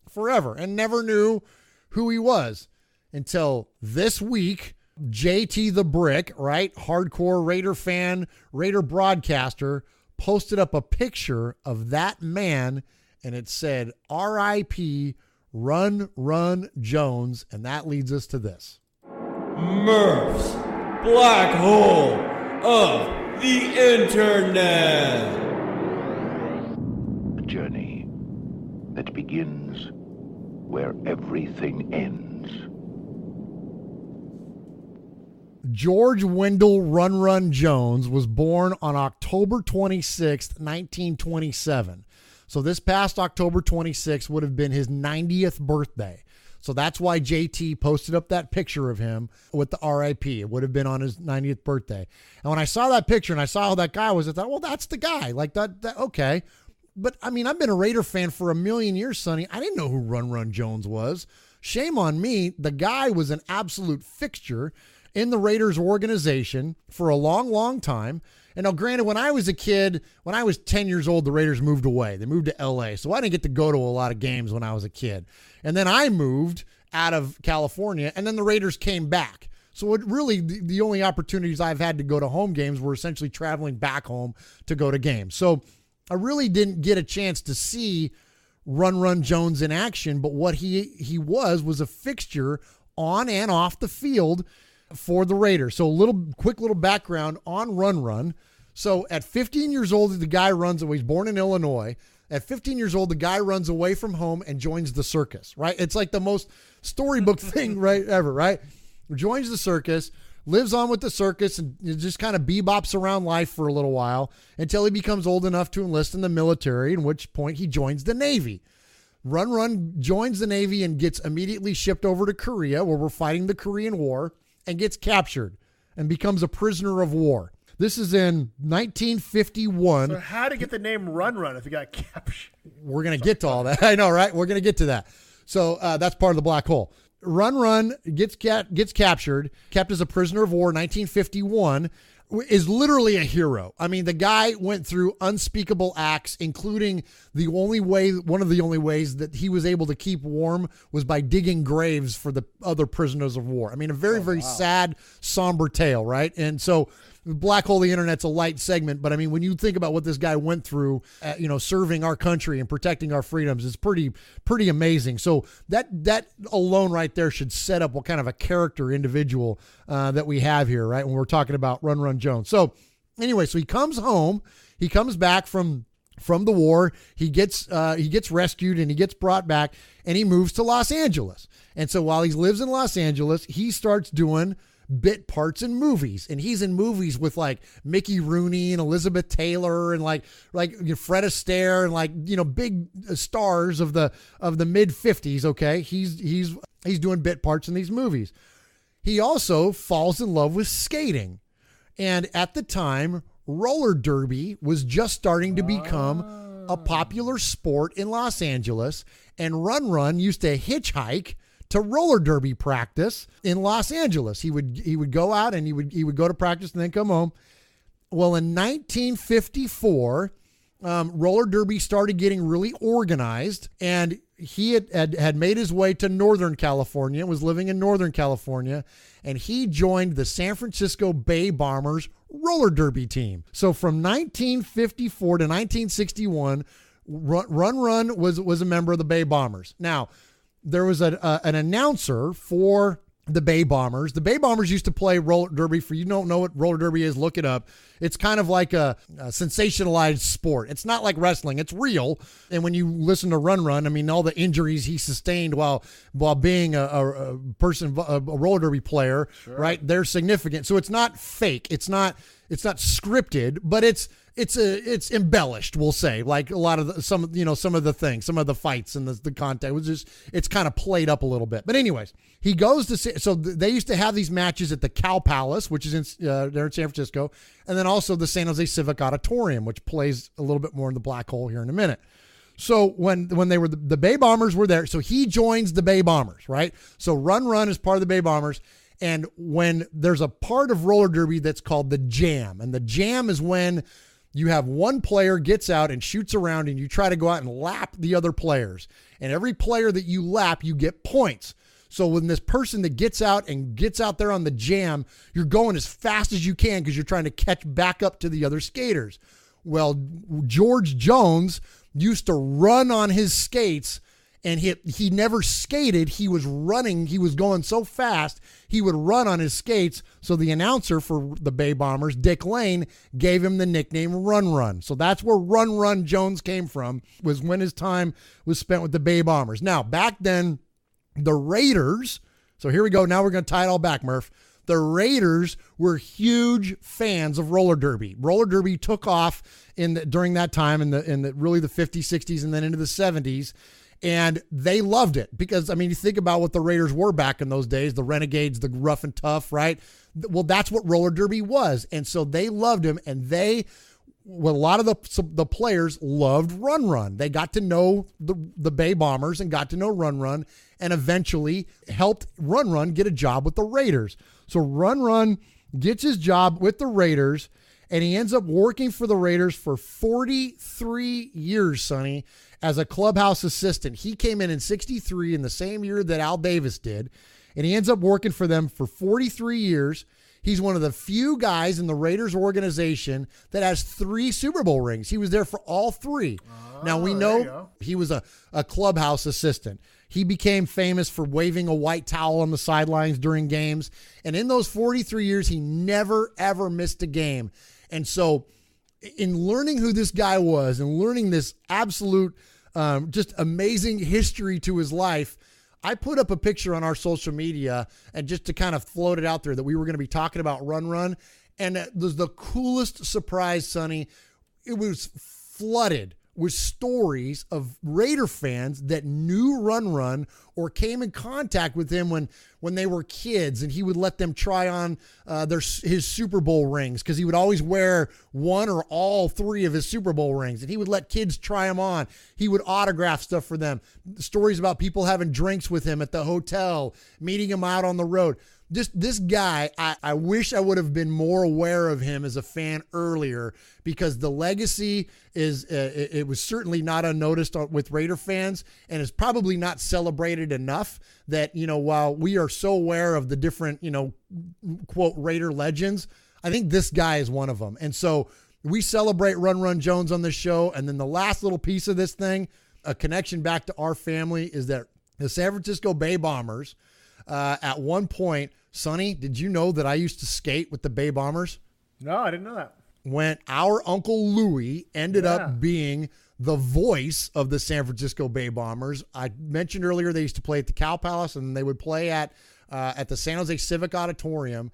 forever and never knew who he was until this week. JT the Brick, right? Hardcore Raider fan, Raider broadcaster, posted up a picture of that man, and it said, R.I.P. Run Jones, and that leads us to this. Murph's Black Hole of the internet. A journey that begins where everything ends. George Wendell Run Run Jones was born on October 26th, 1927. So this past October 26th would have been his 90th birthday. So that's why JT posted up that picture of him with the RIP. It would have been on his 90th birthday. And when I saw that picture and I saw how that guy was, I thought, well, that's the guy. Like that okay. But I mean, I've been a Raider fan for a million years, Sonny. I didn't know who Run Run Jones was. Shame on me. The guy was an absolute fixture in the Raiders organization for a long, long time. And now, granted, when I was a kid, when I was 10 years old, the Raiders moved away. They moved to L.A., so I didn't get to go to a lot of games when I was a kid. And then I moved out of California, and then the Raiders came back. So it really, the only opportunities I've had to go to home games were essentially traveling back home to go to games. So I really didn't get a chance to see Run Run Jones in action, but what he was a fixture on and off the field for the Raiders. So quick little background on Run Run. So at 15 years old, the guy runs away. He's born in Illinois. At 15 years old, the guy runs away from home and joins the circus, right? It's like the most storybook thing ever, right? Joins the circus, lives on with the circus, and just kind of bebops around life for a little while until he becomes old enough to enlist in the military, at which point he joins the Navy. Run Run joins the Navy and gets immediately shipped over to Korea, where we're fighting the Korean War, and gets captured and becomes a prisoner of war. This is in 1951. So how to get the name Run Run if he got captured? We're going to get to all that. I know, right? We're going to get to that. So that's part of the black hole. Run Run gets captured, kept as a prisoner of war, 1951, is literally a hero. I mean, the guy went through unspeakable acts, including one of the only ways that he was able to keep warm was by digging graves for the other prisoners of war. I mean, a very sad, somber tale, right? And so Black Hole, the Internet's a light segment, but I mean, when you think about what this guy went through, serving our country and protecting our freedoms, it's pretty amazing. So that alone right there should set up what kind of a character individual that we have here, right? When we're talking about Run Run Jones. So anyway, so he comes home, he comes back from the war, he gets rescued and he gets brought back and he moves to Los Angeles. And so while he lives in Los Angeles, he starts doing bit parts in movies, and he's in movies with like Mickey Rooney and Elizabeth Taylor and like Fred Astaire and big stars of the mid 50s. Okay, he's doing bit parts in these movies. He also falls in love with skating, and at the time, roller derby was just starting to become a popular sport in Los Angeles, and Run Run used to hitchhike to roller derby practice in Los Angeles. He would go out and he would go to practice and then come home. Well, in 1954, roller derby started getting really organized, and he had made his way to Northern California, was living in Northern California, and he joined the San Francisco Bay Bombers roller derby team. So from 1954 to 1961, Run Run was a member of the Bay Bombers. Now, there was an announcer for the Bay Bombers. The Bay Bombers used to play roller derby. For you don't know what roller derby is, look it up. It's kind of like a sensationalized sport. It's not like wrestling. It's real. And when you listen to Run Run, I mean, all the injuries he sustained while being a roller derby player, sure, right? They're significant. So it's not fake. It's not scripted, but it's embellished, we'll say, like a lot of some of the things, some of the fights and the content was it's kind of played up a little bit. But anyways, he goes to, so they used to have these matches at the Cow Palace, which is there in San Francisco, and then also the San Jose Civic Auditorium, which plays a little bit more in the black hole here in a minute. So when they were the Bay Bombers were there, so he joins the Bay Bombers, right? So Run is part of the Bay Bombers. And when there's a part of roller derby that's called the jam, and the jam is when you have one player gets out and shoots around and you try to go out and lap the other players. And every player that you lap, you get points. So when this person that gets out there on the jam, you're going as fast as you can because you're trying to catch back up to the other skaters. Well, George Jones used to run on his skates And he never skated. He was running. He was going so fast, he would run on his skates. So the announcer for the Bay Bombers, Dick Lane, gave him the nickname Run Run. So that's where Run Run Jones came from, was when his time was spent with the Bay Bombers. Now, back then, the Raiders, so here we go. Now we're going to tie it all back, Murph. The Raiders were huge fans of roller derby. Roller derby took off during that time in the really the 50s, 60s, and then into the 70s. And they loved it because, I mean, you think about what the Raiders were back in those days, the Renegades, the rough and tough, right? Well, that's what roller derby was. And so they loved him, and a lot of the players loved Run Run. They got to know the Bay Bombers and got to know Run Run, and eventually helped Run Run get a job with the Raiders. So Run Run gets his job with the Raiders, and he ends up working for the Raiders for 43 years, Sonny, as a clubhouse assistant. He came in 63 in the same year that Al Davis did, and he ends up working for them for 43 years. He's one of the few guys in the Raiders organization that has 3 Super Bowl rings. He was there for all 3. Now, we know he was a clubhouse assistant. He became famous for waving a white towel on the sidelines during games. And in those 43 years, he never, ever missed a game. And so in learning who this guy was and learning this absolute just amazing history to his life, I put up a picture on our social media and just to kind of float it out there that we were going to be talking about Run Run. And it was the coolest surprise, Sonny. It was flooded with stories of Raider fans that knew Run Run or came in contact with him when they were kids, and he would let them try on his Super Bowl rings, because he would always wear one or all 3 of his Super Bowl rings, and he would let kids try them on. He would autograph stuff for them. Stories about people having drinks with him at the hotel, meeting him out on the road. Just this guy, I wish I would have been more aware of him as a fan earlier, because the legacy is, it was certainly not unnoticed with Raider fans, and is probably not celebrated enough that, while we are so aware of the different, quote, Raider legends, I think this guy is one of them. And so we celebrate Run Run Jones on this show. And then the last little piece of this thing, a connection back to our family, is that the San Francisco Bay Bombers, at one point, Sonny, did you know that I used to skate with the Bay Bombers? No, I didn't know that. When our Uncle Louie ended up being the voice of the San Francisco Bay Bombers. I mentioned earlier they used to play at the Cow Palace, and they would play at the San Jose Civic Auditorium.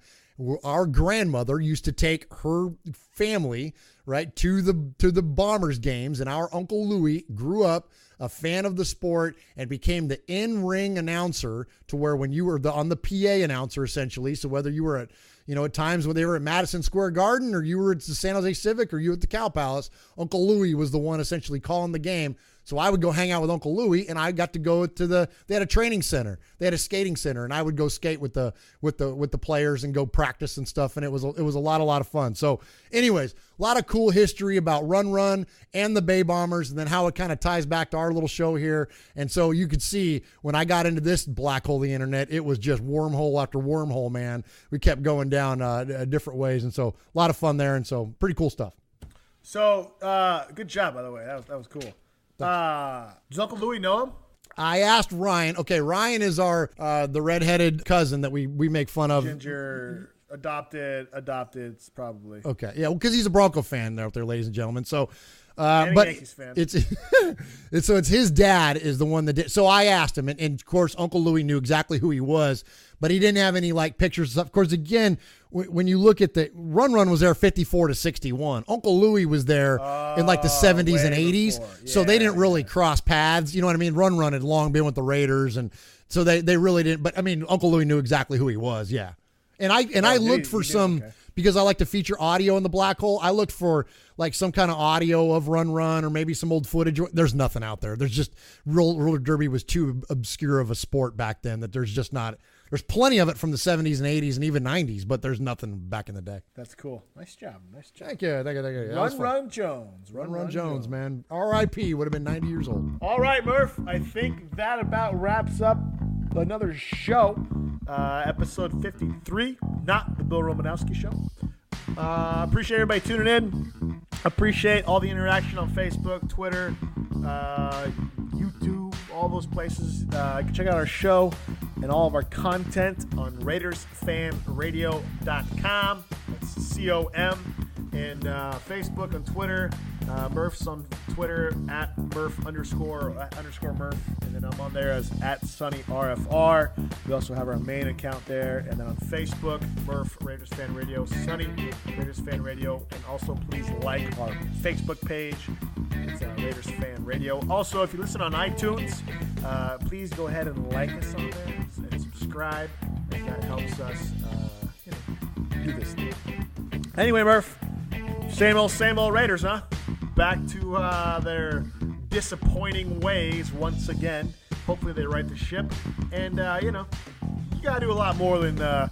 Our grandmother used to take her family, right, to the Bombers games, and our Uncle Louie grew up a fan of the sport and became the in-ring announcer, to where when you were on the PA announcer, essentially, so whether you were at, at times when they were at Madison Square Garden, or you were at the San Jose Civic, or you were at the Cow Palace, Uncle Louie was the one essentially calling the game. So I would go hang out with Uncle Louie, and I got to go to they had a training center, they had a skating center, and I would go skate with the players and go practice and stuff. And it was a lot of fun. So anyways, a lot of cool history about Run Run and the Bay Bombers, and then how it kind of ties back to our little show here. And so you could see when I got into this black hole, the internet, it was just wormhole after wormhole, man. We kept going down different ways. And so a lot of fun there. And so pretty cool stuff. So good job, by the way. That was cool. Does Uncle Louie know him? I asked Ryan. Okay, Ryan is our the redheaded cousin that we make fun of. Ginger, adopted, probably. Okay, yeah, because he's a Bronco fan out there, ladies and gentlemen. So, and but Yankees fan. it's his dad is the one that did. So I asked him, and of course Uncle Louie knew exactly who he was, but he didn't have any pictures and stuff. Of course, again, when you look at the Run was there 54 to 61. Uncle Louie was there in the 70s and 80s. Yeah, so they didn't really cross paths. You know what I mean? Run had long been with the Raiders, and so they really didn't. But I mean, Uncle Louie knew exactly who he was. Yeah. And I looked for some, because I like to feature audio in the black hole. I looked for some kind of audio of Run or maybe some old footage. There's nothing out there. There's just roller derby was too obscure of a sport back then that there's just not. There's plenty of it from the 70s and 80s and even 90s, but there's nothing back in the day. That's cool. Nice job. Thank you. Run Jones. Run Jones, man. R.I.P. would have been 90 years old. All right, Murph. I think that about wraps up another show. Episode 53, not the Bill Romanowski Show. Appreciate everybody tuning in. Appreciate all the interaction on Facebook, Twitter, YouTube, all those places. You can check out our show and all of our content on RaidersFanRadio.com. That's COM. And Facebook and Twitter. Murph's on Twitter at Murph_Murph. And then I'm on there as at Sonny RFR. We also have our main account there. And then on Facebook, Murph Raiders Fan Radio, Sonny Raiders Fan Radio. And also please like our Facebook page. It's Raiders Fan Radio. Also, if you listen on iTunes, please go ahead and like us on there and subscribe. And that helps us do this thing. Anyway, Murph, same old Raiders, huh? Back to their disappointing ways once again. Hopefully they right the ship. And, you got to do a lot more than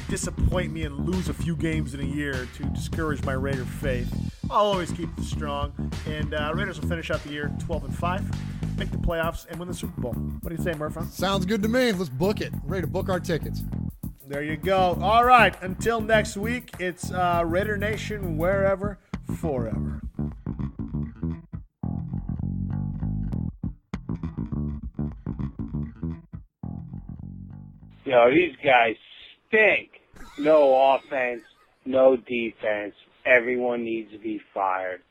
disappoint me and lose a few games in a year to discourage my Raider faith. I'll always keep it strong. And Raiders will finish out the year 12-5, make the playoffs, and win the Super Bowl. What do you say, Murph? Huh? Sounds good to me. Let's book it. Ready to book our tickets. There you go. All right. Until next week, it's Raider Nation, wherever, forever. Yo, these guys stink. No offense, no defense. Everyone needs to be fired.